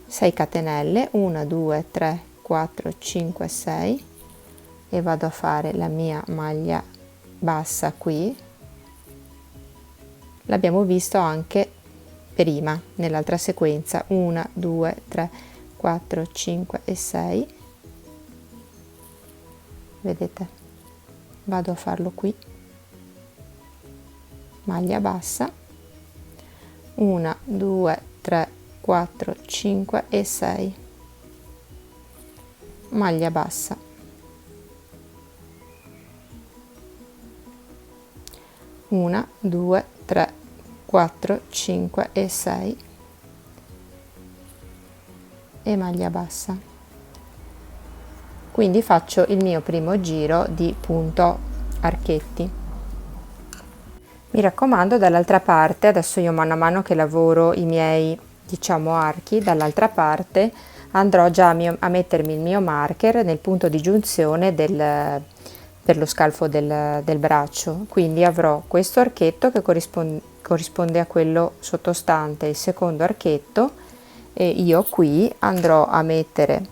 6 catenelle, 1 2 3 4 5 6, e vado a fare la mia maglia bassa qui. L'abbiamo visto anche prima nell'altra sequenza: 1 2 3 4 5 e 6. Vedete, vado a farlo qui, maglia bassa, 1 2 3 4 5 e 6, maglia bassa, 1 2 3 4 5 e 6, e maglia bassa. Quindi faccio il mio primo giro di punto archetti. Mi raccomando, dall'altra parte, adesso io mano a mano che lavoro i miei, diciamo, archi, dall'altra parte andrò già a mettermi il mio marker nel punto di giunzione per lo scalfo del braccio. Quindi avrò questo archetto che corrisponde a quello sottostante, il secondo archetto, e io qui andrò a mettere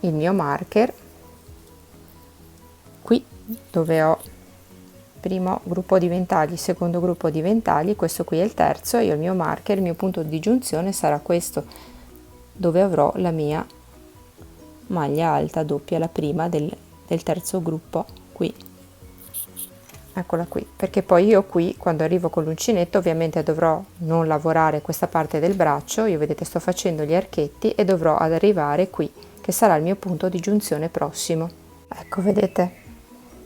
il mio marker qui dove ho primo gruppo di ventagli, secondo gruppo di ventagli, questo qui è il terzo. Io il mio marker, il mio punto di giunzione sarà questo, dove avrò la mia maglia alta doppia, la prima del terzo gruppo qui, eccola qui, perché poi io qui quando arrivo con l'uncinetto ovviamente dovrò non lavorare questa parte del braccio. Io, vedete, sto facendo gli archetti e dovrò ad arrivare qui che sarà il mio punto di giunzione prossimo. Ecco, vedete,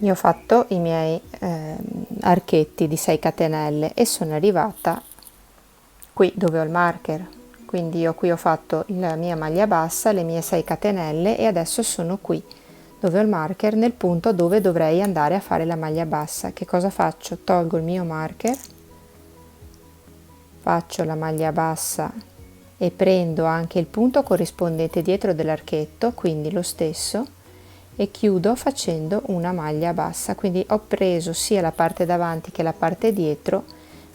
io ho fatto i miei archetti di 6 catenelle e sono arrivata qui dove ho il marker. Quindi io qui ho fatto la mia maglia bassa, le mie 6 catenelle, e adesso sono qui dove ho il marker, nel punto dove dovrei andare a fare la maglia bassa. Che cosa faccio? Tolgo il mio marker, faccio la maglia bassa e prendo anche il punto corrispondente dietro dell'archetto, quindi lo stesso, e chiudo facendo una maglia bassa. Quindi ho preso sia la parte davanti che la parte dietro,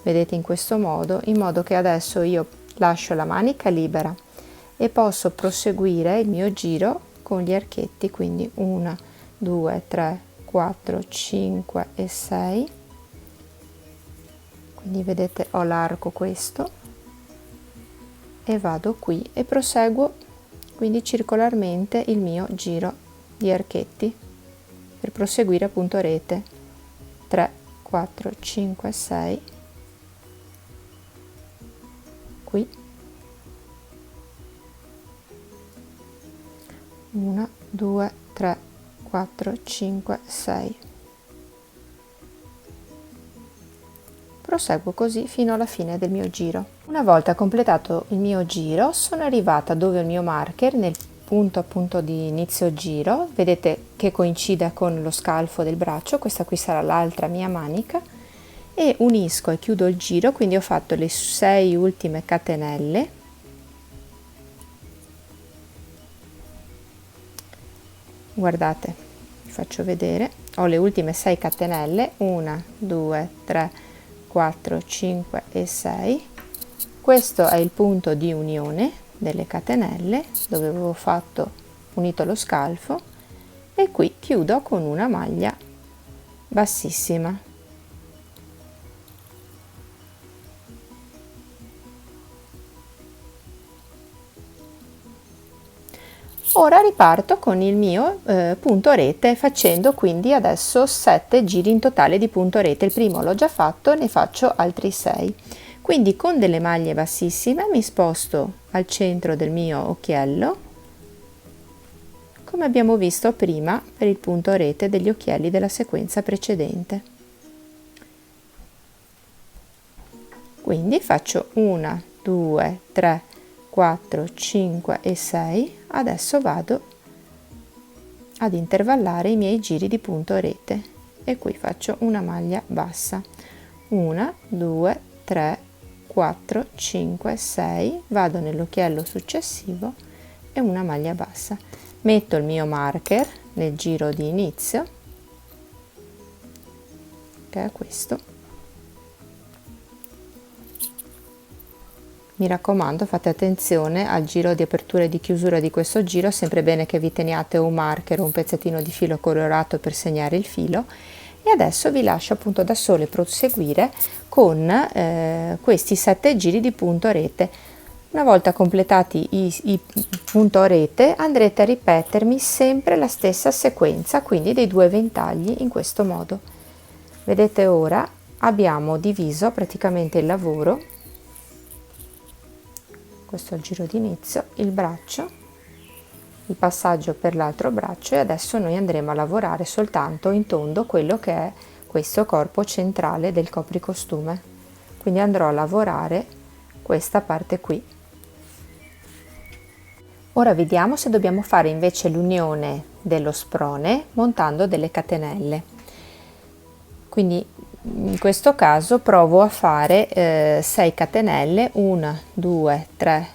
vedete, in questo modo, in modo che adesso io lascio la manica libera e posso proseguire il mio giro con gli archetti. Quindi 1 2 3 4 5 e 6, quindi vedete ho l'arco questo, e vado qui e proseguo quindi circolarmente il mio giro di archetti per proseguire a punto rete. 3 4 5 6, qui 1 2 3 4 5 6, proseguo così fino alla fine del mio giro. Una volta completato il mio giro sono arrivata dove ho il mio marker, nel punto appunto di inizio giro, vedete che coincide con lo scalfo del braccio. Questa qui sarà l'altra mia manica, e unisco e chiudo il giro. Quindi ho fatto le 6 ultime catenelle, guardate, vi faccio vedere, ho le ultime 6 catenelle, 1 2 3 4 5 e 6. Questo è il punto di unione delle catenelle dove avevo unito lo scalfo, e qui chiudo con una maglia bassissima. Ora riparto con il mio punto rete, facendo quindi adesso 7 giri in totale di punto rete. Il primo l'ho già fatto, ne faccio altri 6. Quindi con delle maglie bassissime mi sposto al centro del mio occhiello, come abbiamo visto prima per il punto rete degli occhielli della sequenza precedente. Quindi faccio 1 2 3 4 5 e 6. Adesso vado ad intervallare i miei giri di punto rete, e qui faccio una maglia bassa, 1, 2, 3, 4, 5, 6, vado nell'occhiello successivo e una maglia bassa. Metto il mio marker nel giro di inizio, che è questo. Mi raccomando, fate attenzione al giro di apertura e di chiusura di questo giro, sempre bene che vi teniate un marker o un pezzettino di filo colorato per segnare il filo. E adesso vi lascio appunto da sole proseguire con questi 7 giri di punto a rete. Una volta completati i punto a rete andrete a ripetermi sempre la stessa sequenza, quindi dei 2 ventagli in questo modo. Vedete, ora abbiamo diviso praticamente il lavoro. Questo è il giro d'inizio, il braccio, il passaggio per l'altro braccio, e adesso noi andremo a lavorare soltanto in tondo quello che è questo corpo centrale del copricostume. Quindi andrò a lavorare questa parte qui. Ora vediamo se dobbiamo fare invece l'unione dello sprone montando delle catenelle. Quindi in questo caso provo a fare 6 catenelle, 1, 2, 3,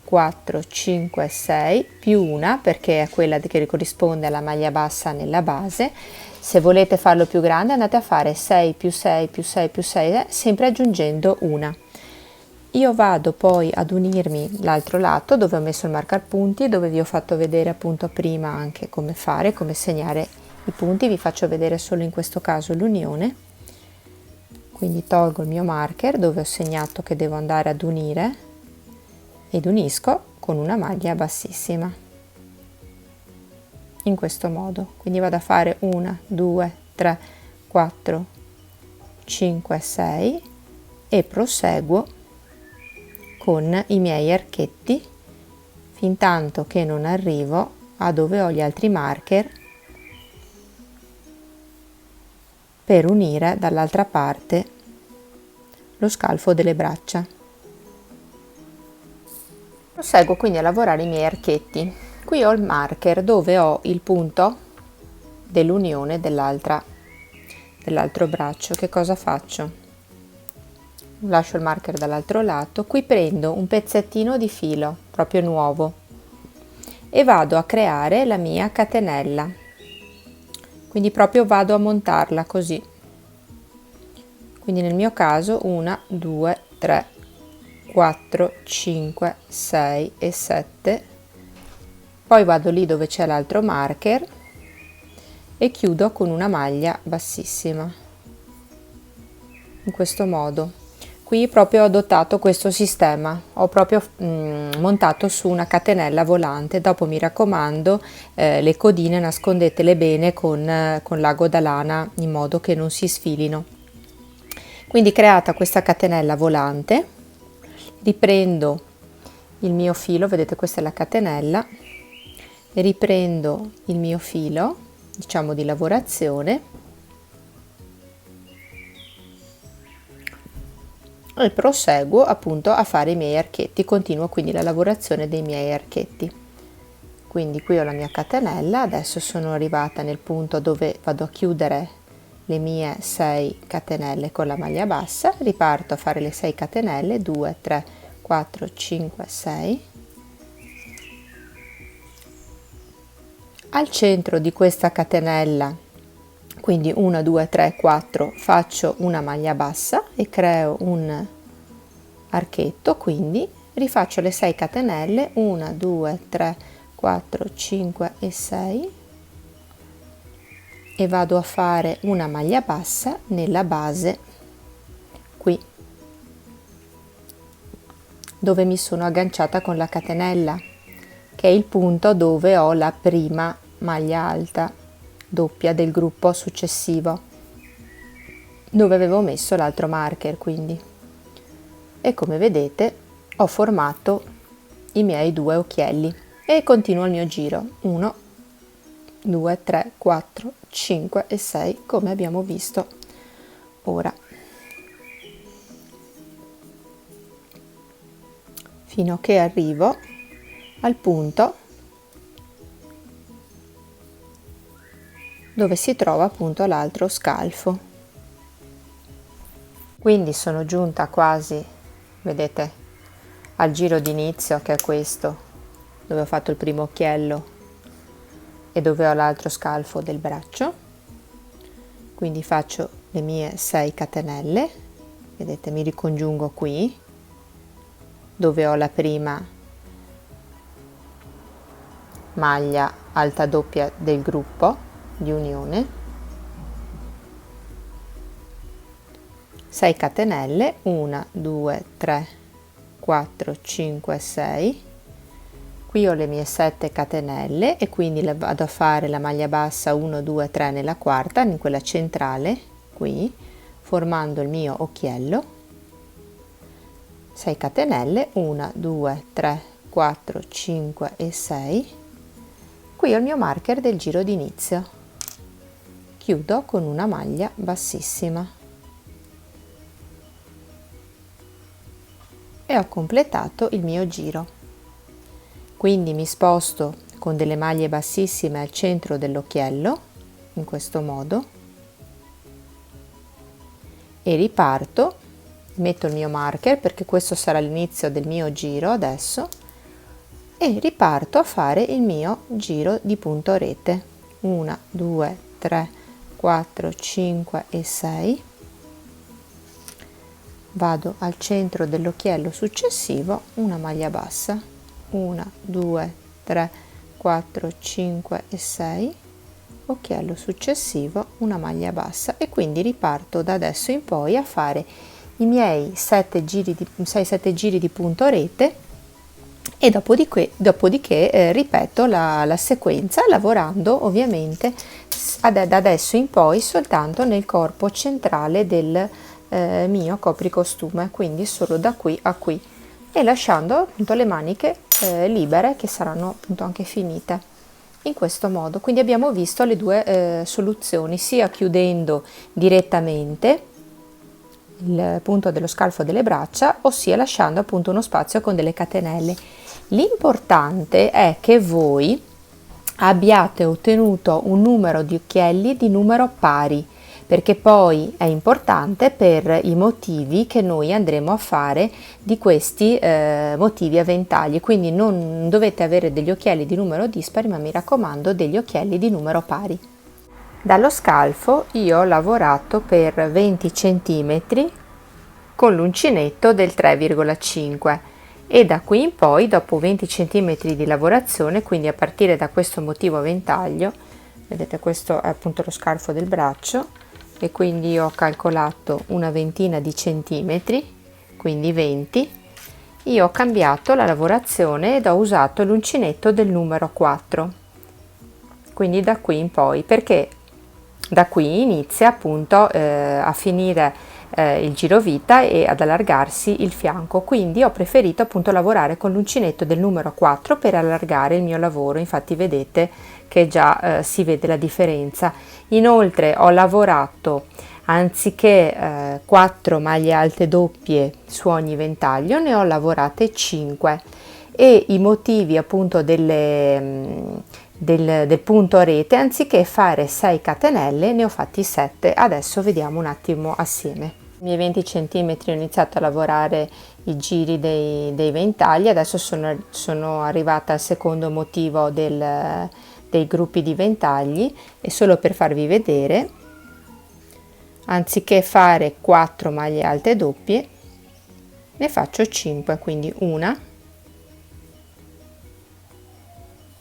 4, 5, 6 più una, perché è quella che corrisponde alla maglia bassa nella base. Se volete farlo più grande andate a fare 6 più 6 più 6 più 6, sempre aggiungendo una. Io vado poi ad unirmi l'altro lato dove ho messo il marcapunti, dove vi ho fatto vedere appunto prima anche come fare, come segnare i punti. Vi faccio vedere solo in questo caso l'unione. Quindi tolgo il mio marker dove ho segnato che devo andare ad unire ed unisco con una maglia bassissima in questo modo. Quindi vado a fare 1, 2, 3, 4, 5, 6 e proseguo con i miei archetti fin tanto che non arrivo a dove ho gli altri marker per unire dall'altra parte lo scalfo delle braccia. Proseguo quindi a lavorare i miei archetti. Qui ho il marker dove ho il punto dell'unione dell'altro braccio. Che cosa faccio? Lascio il marker dall'altro lato, qui prendo un pezzettino di filo proprio nuovo e vado a creare la mia catenella, quindi proprio vado a montarla così. Quindi nel mio caso 1, 2, 3, 4, 5, 6 e 7, poi vado lì dove c'è l'altro marker e chiudo con una maglia bassissima in questo modo. Qui proprio ho adottato questo sistema, ho proprio montato su una catenella volante. Dopo mi raccomando, le codine nascondetele bene con l'ago da lana in modo che non si sfilino. Quindi creata questa catenella volante, riprendo il mio filo, vedete questa è la catenella, riprendo il mio filo, diciamo di lavorazione, e proseguo appunto a fare i miei archetti, continuo quindi la lavorazione dei miei archetti. Quindi qui ho la mia catenella, adesso sono arrivata nel punto dove vado a chiudere le mie 6 catenelle con la maglia bassa, riparto a fare le 6 catenelle, 2, 3, 4, 5, 6. Al centro di questa catenella, quindi 1, 2, 3, 4, faccio una maglia bassa e creo un archetto, quindi rifaccio le 6 catenelle, 1, 2, 3, 4, 5 e 6 e vado a fare una maglia bassa nella base qui dove mi sono agganciata con la catenella, che è il punto dove ho la prima maglia alta doppia del gruppo successivo, dove avevo messo l'altro marker. Quindi, e come vedete ho formato i miei 2 occhielli e continuo il mio giro, 1, 2, 3, 4, 5 e 6 come abbiamo visto ora, fino a che arrivo al punto dove si trova appunto l'altro scalfo. Quindi sono giunta quasi, vedete, al giro d'inizio, che è questo, dove ho fatto il primo occhiello e dove ho l'altro scalfo del braccio. Quindi faccio le mie 6 catenelle, vedete, mi ricongiungo qui dove ho la prima maglia alta doppia del gruppo di unione, 6 catenelle, 1 2 3 4 5 6. Qui ho le mie 7 catenelle e quindi vado a fare la maglia bassa 1 2 3 nella quarta, in quella centrale qui, formando il mio occhiello, 6 catenelle, 1 2 3 4 5 e 6. Qui ho il mio marker del giro d'inizio, chiudo con una maglia bassissima e ho completato il mio giro. Quindi mi sposto con delle maglie bassissime al centro dell'occhiello, in questo modo, e riparto, metto il mio marker perché questo sarà l'inizio del mio giro adesso, e riparto a fare il mio giro di punto rete. 1 2 3 4 5 e 6. Vado al centro dell'occhiello successivo, una maglia bassa, 1 2 3 4 5 e 6, occhiello successivo, una maglia bassa, e quindi riparto da adesso in poi a fare i miei 6-7 giri di punto rete, e dopodiché ripeto la sequenza, lavorando ovviamente da adesso in poi soltanto nel corpo centrale del mio copricostume, quindi solo da qui a qui, e lasciando appunto le maniche libere, che saranno appunto anche finite in questo modo. Quindi abbiamo visto le due soluzioni, sia chiudendo direttamente il punto dello scalfo delle braccia, ossia lasciando appunto uno spazio con delle catenelle. L'importante è che voi abbiate ottenuto un numero di occhielli di numero pari, perché poi è importante per i motivi che noi andremo a fare di questi motivi a ventagli. Quindi non dovete avere degli occhielli di numero dispari, ma mi raccomando degli occhielli di numero pari. Dallo scalfo io ho lavorato per 20 cm con l'uncinetto del 3,5, e da qui in poi, dopo 20 cm di lavorazione, quindi a partire da questo motivo a ventaglio, vedete, questo è appunto lo scalfo del braccio, e quindi io ho calcolato una ventina di centimetri, quindi 20. Io ho cambiato la lavorazione ed ho usato l'uncinetto del numero 4, quindi da qui in poi, perché da qui inizia appunto a finire il girovita e ad allargarsi il fianco. Quindi ho preferito appunto lavorare con l'uncinetto del numero 4 per allargare il mio lavoro, infatti vedete che già si vede la differenza. Inoltre ho lavorato, anziché 4 maglie alte doppie su ogni ventaglio, ne ho lavorate 5, e i motivi appunto del punto a rete, anziché fare 6 catenelle ne ho fatti 7. Adesso vediamo un attimo assieme. I miei 20 cm ho iniziato a lavorare i giri dei ventagli, adesso sono arrivata al secondo motivo dei gruppi di ventagli, e solo per farvi vedere, anziché fare 4 maglie alte doppie ne faccio 5, quindi 1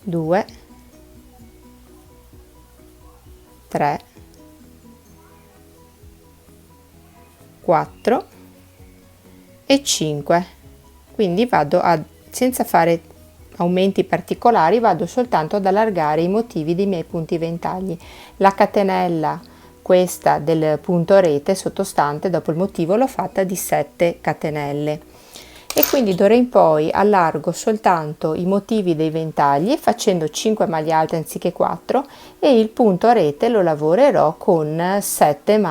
2 3 4 e 5. Quindi vado senza fare aumenti particolari, vado soltanto ad allargare i motivi dei miei punti ventagli. La catenella, questa del punto rete sottostante dopo il motivo, l'ho fatta di 7 catenelle, e quindi d'ora in poi allargo soltanto i motivi dei ventagli facendo 5 maglie alte anziché 4, e il punto a rete lo lavorerò con 7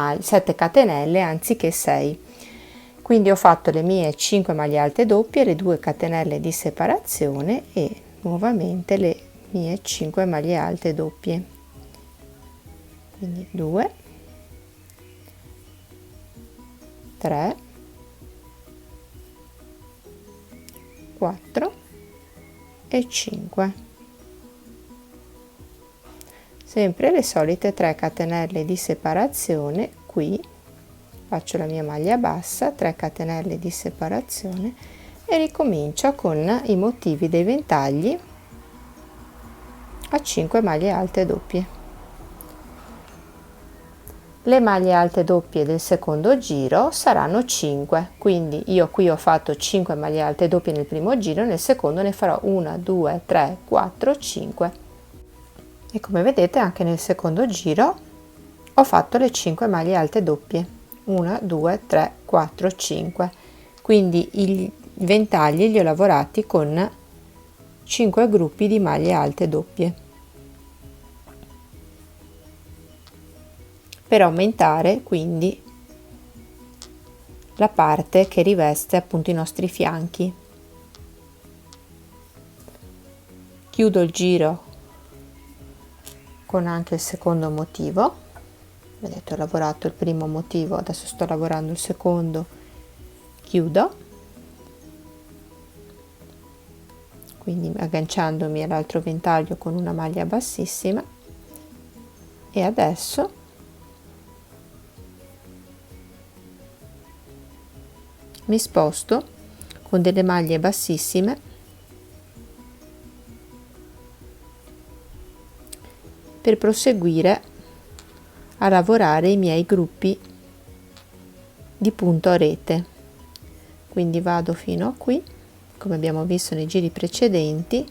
catenelle anziché 6. Quindi ho fatto le mie 5 maglie alte doppie, le 2 catenelle di separazione e nuovamente le mie 5 maglie alte doppie, quindi 2 3 3, 4 e 5. Sempre le solite 3 catenelle di separazione. Qui faccio la mia maglia bassa, 3 catenelle di separazione e ricomincio con i motivi dei ventagli a 5 maglie alte doppie. Le maglie alte doppie del secondo giro saranno 5, quindi io qui ho fatto 5 maglie alte doppie nel primo giro, nel secondo ne farò 1, 2, 3, 4, 5. E come vedete anche nel secondo giro ho fatto le 5 maglie alte doppie, 1, 2, 3, 4, 5. Quindi i ventagli li ho lavorati con 5 gruppi di maglie alte doppie. Per aumentare quindi la parte che riveste appunto i nostri fianchi. Chiudo il giro con anche il secondo motivo. Vedete, ho lavorato il primo motivo, adesso sto lavorando il secondo. Chiudo, quindi agganciandomi all'altro ventaglio con una maglia bassissima, e adesso mi sposto con delle maglie bassissime per proseguire a lavorare i miei gruppi di punto a rete. Quindi vado fino a qui, come abbiamo visto nei giri precedenti,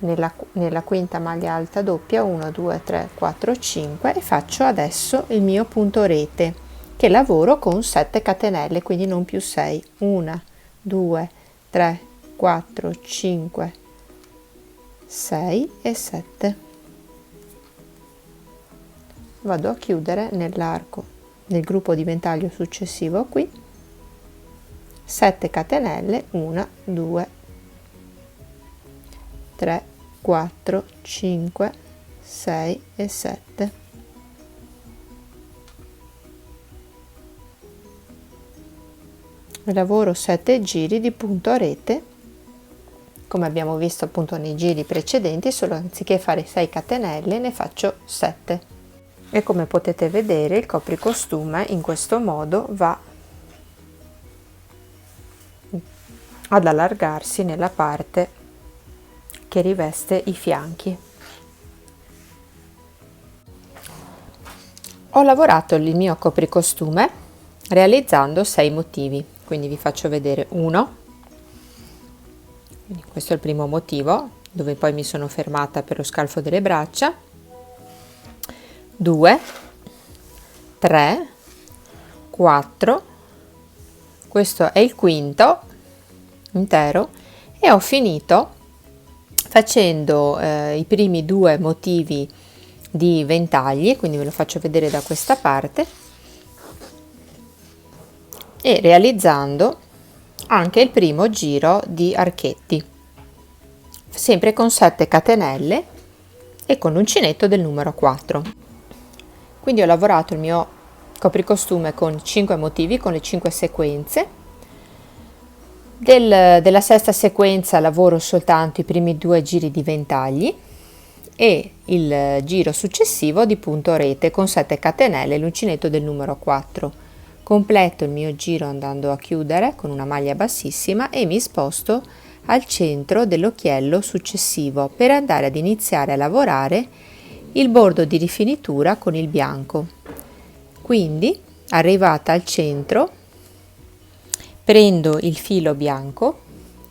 nella quinta maglia alta doppia, 1, 2, 3, 4, 5, e faccio adesso il mio punto rete, che lavoro con 7 catenelle, quindi non più 6. 1, 2, 3, 4, 5, 6 e 7. Vado a chiudere nell'arco del gruppo di ventaglio successivo qui, 7 catenelle, 1, 2, 3, 4, 5, 6 e 7. Lavoro 7 giri di punto a rete, come abbiamo visto appunto nei giri precedenti, solo anziché fare 6 catenelle ne faccio 7. E come potete vedere il copricostume in questo modo va ad allargarsi nella parte che riveste i fianchi. Ho lavorato il mio copricostume realizzando 6 motivi, quindi vi faccio vedere uno. Quindi questo è il primo motivo, dove poi mi sono fermata per lo scalfo delle braccia. 2, 3, 4, questo è il quinto intero, e ho finito facendo i primi 2 motivi di ventagli, quindi ve lo faccio vedere da questa parte, e realizzando anche il primo giro di archetti, sempre con 7 catenelle e con l'uncinetto del numero 4. Quindi ho lavorato il mio copricostume con 5 motivi, con le 5 sequenze. Della sesta sequenza lavoro soltanto i primi 2 giri di ventagli e il giro successivo di punto a rete con 7 catenelle e l'uncinetto del numero 4. Completo il mio giro andando a chiudere con una maglia bassissima e mi sposto al centro dell'occhiello successivo per andare ad iniziare a lavorare il bordo di rifinitura con il bianco. Quindi, arrivata al centro, prendo il filo bianco,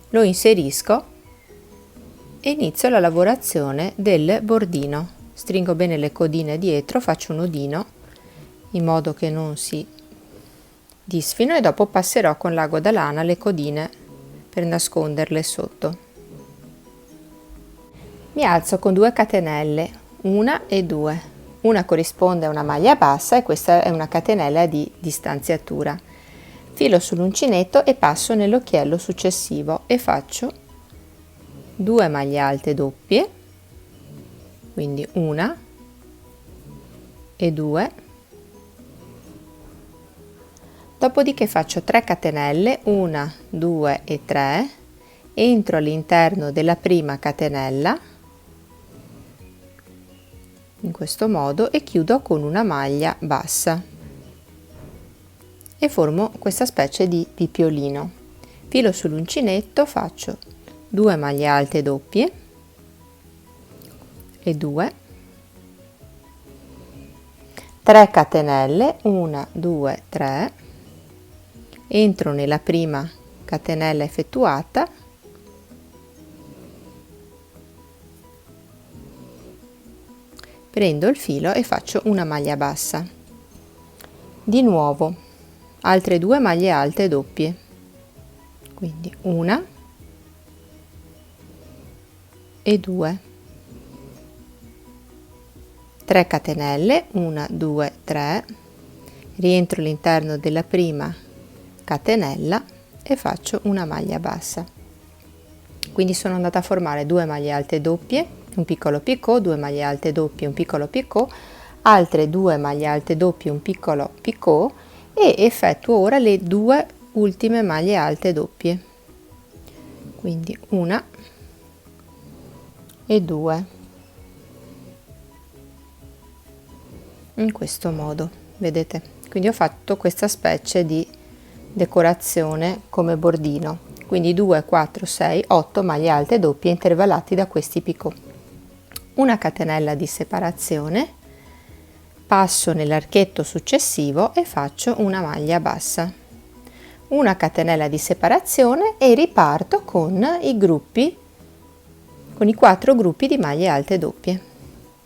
lo inserisco e inizio la lavorazione del bordino. Stringo bene le codine dietro, faccio un nodino in modo che non si disfino e dopo passerò con l'ago da lana le codine per nasconderle sotto. Mi alzo con 2 catenelle, 1 e 2. Una corrisponde a una maglia bassa e questa è una catenella di distanziatura. Filo sull'uncinetto e passo nell'occhiello successivo e faccio 2 maglie alte doppie, quindi 1 e 2, Dopodiché faccio 3 catenelle, 1, 2 e 3, entro all'interno della prima catenella in questo modo e chiudo con una maglia bassa e formo questa specie di pipiolino. Filo sull'uncinetto, faccio 2 maglie alte doppie e 2, 3 catenelle, 1, 2, 3, entro nella prima catenella effettuata, prendo il filo e faccio una maglia bassa. Di nuovo altre 2 maglie alte doppie, quindi una e 2, 3 catenelle, 1, 2, 3, rientro all'interno della prima catenella e faccio una maglia bassa. Quindi sono andata a formare 2 maglie alte doppie, un piccolo picot, 2 maglie alte doppie, un piccolo picot, altre 2 maglie alte doppie, un piccolo picot e effettuo ora le 2 ultime maglie alte doppie, quindi una e 2, in questo modo, vedete? Quindi ho fatto questa specie di decorazione come bordino, quindi 2, 4, 6, 8 maglie alte doppie intervallati da questi picot. Una catenella di separazione, passo nell'archetto successivo e faccio una maglia bassa, una catenella di separazione e riparto con i gruppi, con i 4 gruppi di maglie alte doppie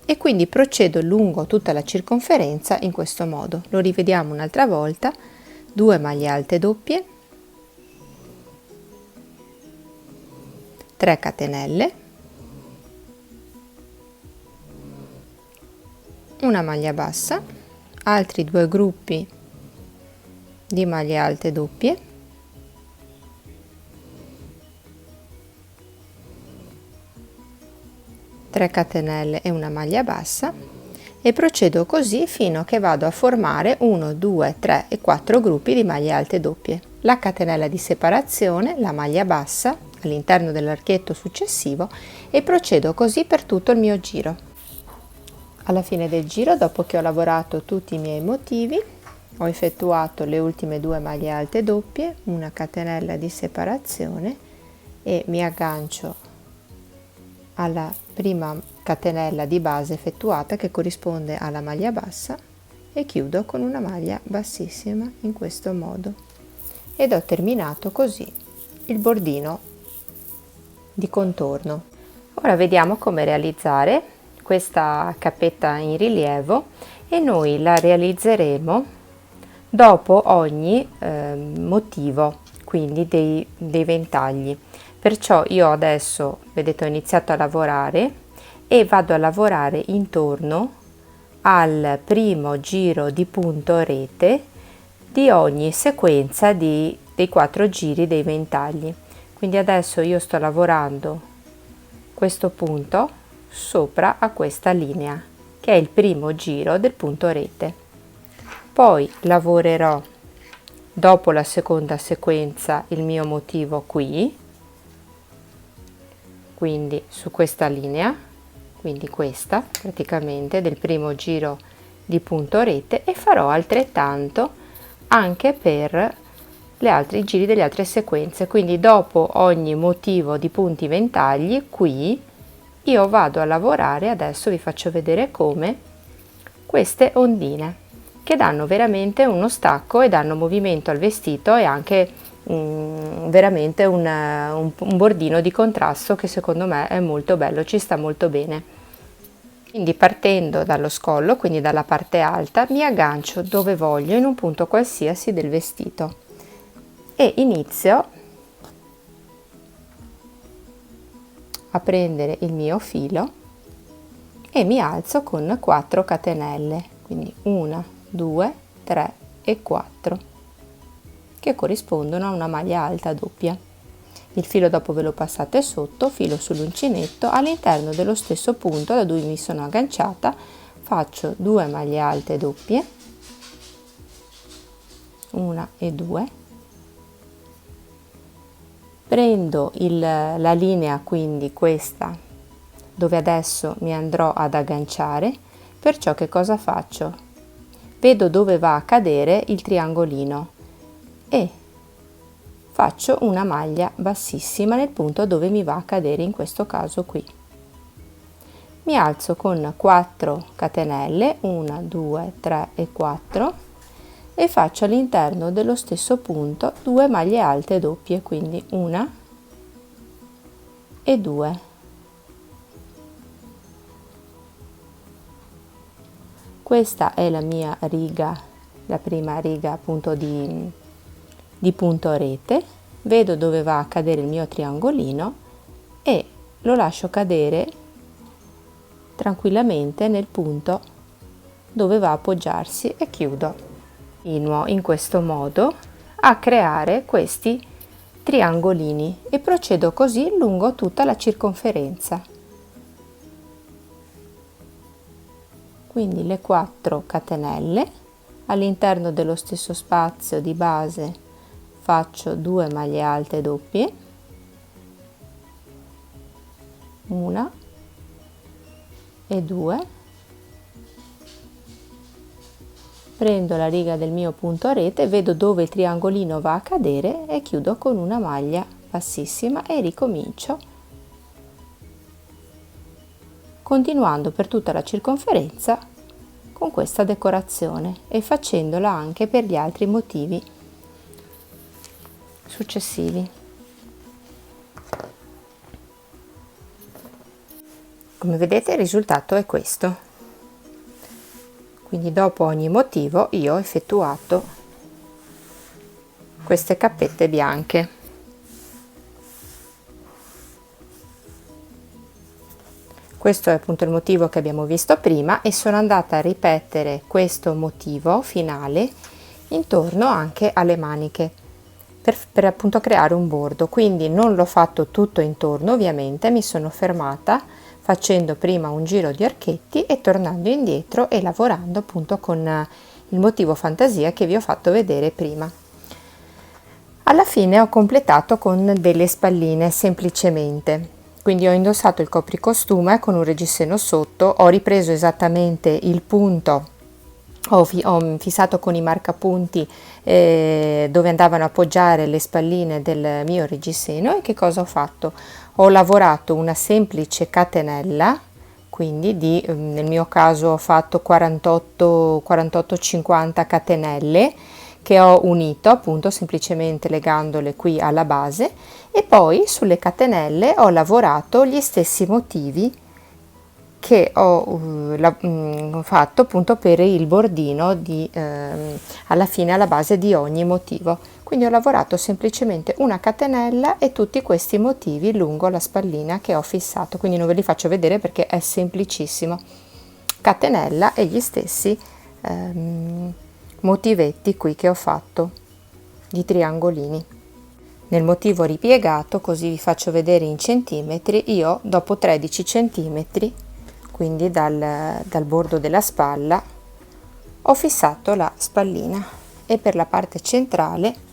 e quindi procedo lungo tutta la circonferenza in questo modo. Lo rivediamo un'altra volta: 2 maglie alte doppie, 3 catenelle, una maglia bassa, altri 2 gruppi di maglie alte doppie, tre catenelle e una maglia bassa e procedo così fino a che vado a formare 1, 2, 3 e 4 gruppi di maglie alte doppie, la catenella di separazione, la maglia bassa all'interno dell'archetto successivo e procedo così per tutto il mio giro. Alla fine del giro, dopo che ho lavorato tutti i miei motivi, ho effettuato le ultime 2 maglie alte doppie, una catenella di separazione e mi aggancio alla prima catenella di base effettuata che corrisponde alla maglia bassa e chiudo con una maglia bassissima in questo modo ed ho terminato così il bordino di contorno. Ora vediamo come realizzare questa cappetta in rilievo e noi la realizzeremo dopo ogni motivo, quindi dei ventagli. Perciò io adesso, vedete, ho iniziato a lavorare e vado a lavorare intorno al primo giro di punto rete di ogni sequenza dei 4 giri dei ventagli. Quindi adesso io sto lavorando questo punto sopra a questa linea che è il primo giro del punto rete. Poi lavorerò dopo la seconda sequenza il mio motivo qui, quindi su questa linea, quindi questa praticamente del primo giro di punto rete, e farò altrettanto anche per gli altri giri delle altre sequenze. Quindi dopo ogni motivo di punti ventagli qui io vado a lavorare, adesso vi faccio vedere come, queste ondine che danno veramente uno stacco e danno movimento al vestito e anche veramente un bordino di contrasto che secondo me è molto bello, ci sta molto bene. Quindi partendo dallo scollo, quindi dalla parte alta, mi aggancio dove voglio in un punto qualsiasi del vestito e inizio a prendere il mio filo e mi alzo con 4 catenelle, quindi 1, 2, 3 e 4 che corrispondono a una maglia alta doppia. Il filo dopo ve lo passate sotto, filo sull'uncinetto, all'interno dello stesso punto da dove mi sono agganciata faccio 2 maglie alte doppie, 1 e 2, prendo la linea, quindi questa dove adesso mi andrò ad agganciare, perciò che cosa faccio? Vedo dove va a cadere il triangolino e faccio una maglia bassissima nel punto dove mi va a cadere, in questo caso qui. Mi alzo con 4 catenelle, 1, 2, 3 e 4, e faccio all'interno dello stesso punto 2 maglie alte doppie, quindi 1 e 2. Questa è la mia riga, la prima riga appunto di punto rete. Vedo dove va a cadere il mio triangolino e lo lascio cadere tranquillamente nel punto dove va a appoggiarsi e chiudo. Continuo in questo modo a creare questi triangolini e procedo così lungo tutta la circonferenza. Quindi le 4 catenelle, all'interno dello stesso spazio di base faccio 2 maglie alte doppie, 1 e 2, prendo la riga del mio punto a rete, vedo dove il triangolino va a cadere e chiudo con una maglia bassissima e ricomincio, continuando per tutta la circonferenza con questa decorazione e facendola anche per gli altri motivi successivi. Come vedete il risultato è questo. Quindi dopo ogni motivo io ho effettuato queste cappette bianche. Questo è appunto il motivo che abbiamo visto prima e sono andata a ripetere questo motivo finale intorno anche alle maniche per appunto creare un bordo. Quindi non l'ho fatto tutto intorno, ovviamente mi sono fermata facendo prima un giro di archetti e tornando indietro e lavorando appunto con il motivo fantasia che vi ho fatto vedere prima. Alla fine ho completato con delle spalline semplicemente. Quindi ho indossato il copricostume con un reggiseno sotto, ho ripreso esattamente il punto, ho fissato con i marcapunti dove andavano a appoggiare le spalline del mio reggiseno. E che cosa ho fatto? Ho lavorato una semplice catenella, quindi nel mio caso ho fatto 48-50 catenelle che ho unito appunto semplicemente legandole qui alla base, e poi sulle catenelle ho lavorato gli stessi motivi che ho fatto appunto per il bordino alla fine, alla base di ogni motivo. Quindi ho lavorato semplicemente una catenella e tutti questi motivi lungo la spallina che ho fissato, quindi non ve li faccio vedere perché è semplicissimo. Catenella e gli stessi motivetti qui che ho fatto di triangolini. Nel motivo ripiegato, così vi faccio vedere in centimetri, io dopo 13 centimetri, quindi dal bordo della spalla, ho fissato la spallina e per la parte centrale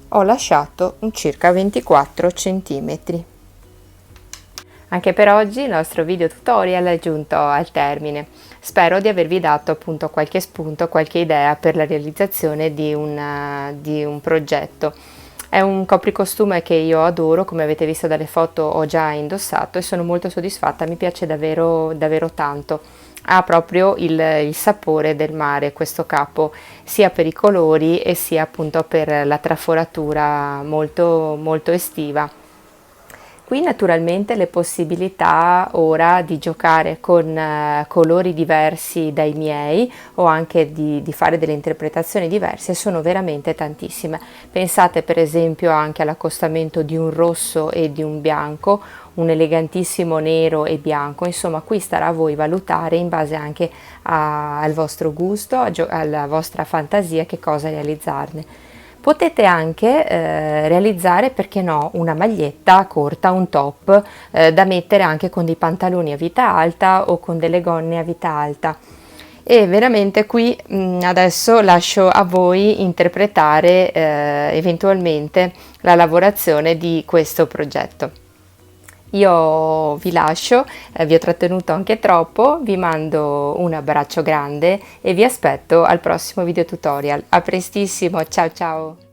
ho lasciato un circa 24 centimetri. Anche per oggi il nostro video tutorial è giunto al termine. Spero di avervi dato appunto qualche spunto, qualche idea per la realizzazione di un progetto. È un copricostume che io adoro, come avete visto dalle foto ho già indossato e sono molto soddisfatta, mi piace davvero, davvero tanto. Ha proprio il sapore del mare questo capo, sia per i colori e sia appunto per la traforatura molto, molto estiva. Qui naturalmente le possibilità ora di giocare con colori diversi dai miei o anche di fare delle interpretazioni diverse sono veramente tantissime. Pensate per esempio anche all'accostamento di un rosso e di un bianco, un elegantissimo nero e bianco, insomma qui starà a voi valutare in base anche al vostro gusto, alla vostra fantasia che cosa realizzarne. Potete anche realizzare, perché no, una maglietta corta, un top da mettere anche con dei pantaloni a vita alta o con delle gonne a vita alta. e veramente qui adesso lascio a voi interpretare eventualmente la lavorazione di questo progetto. Io vi lascio, vi ho trattenuto anche troppo, vi mando un abbraccio grande e vi aspetto al prossimo video tutorial. A prestissimo, ciao ciao!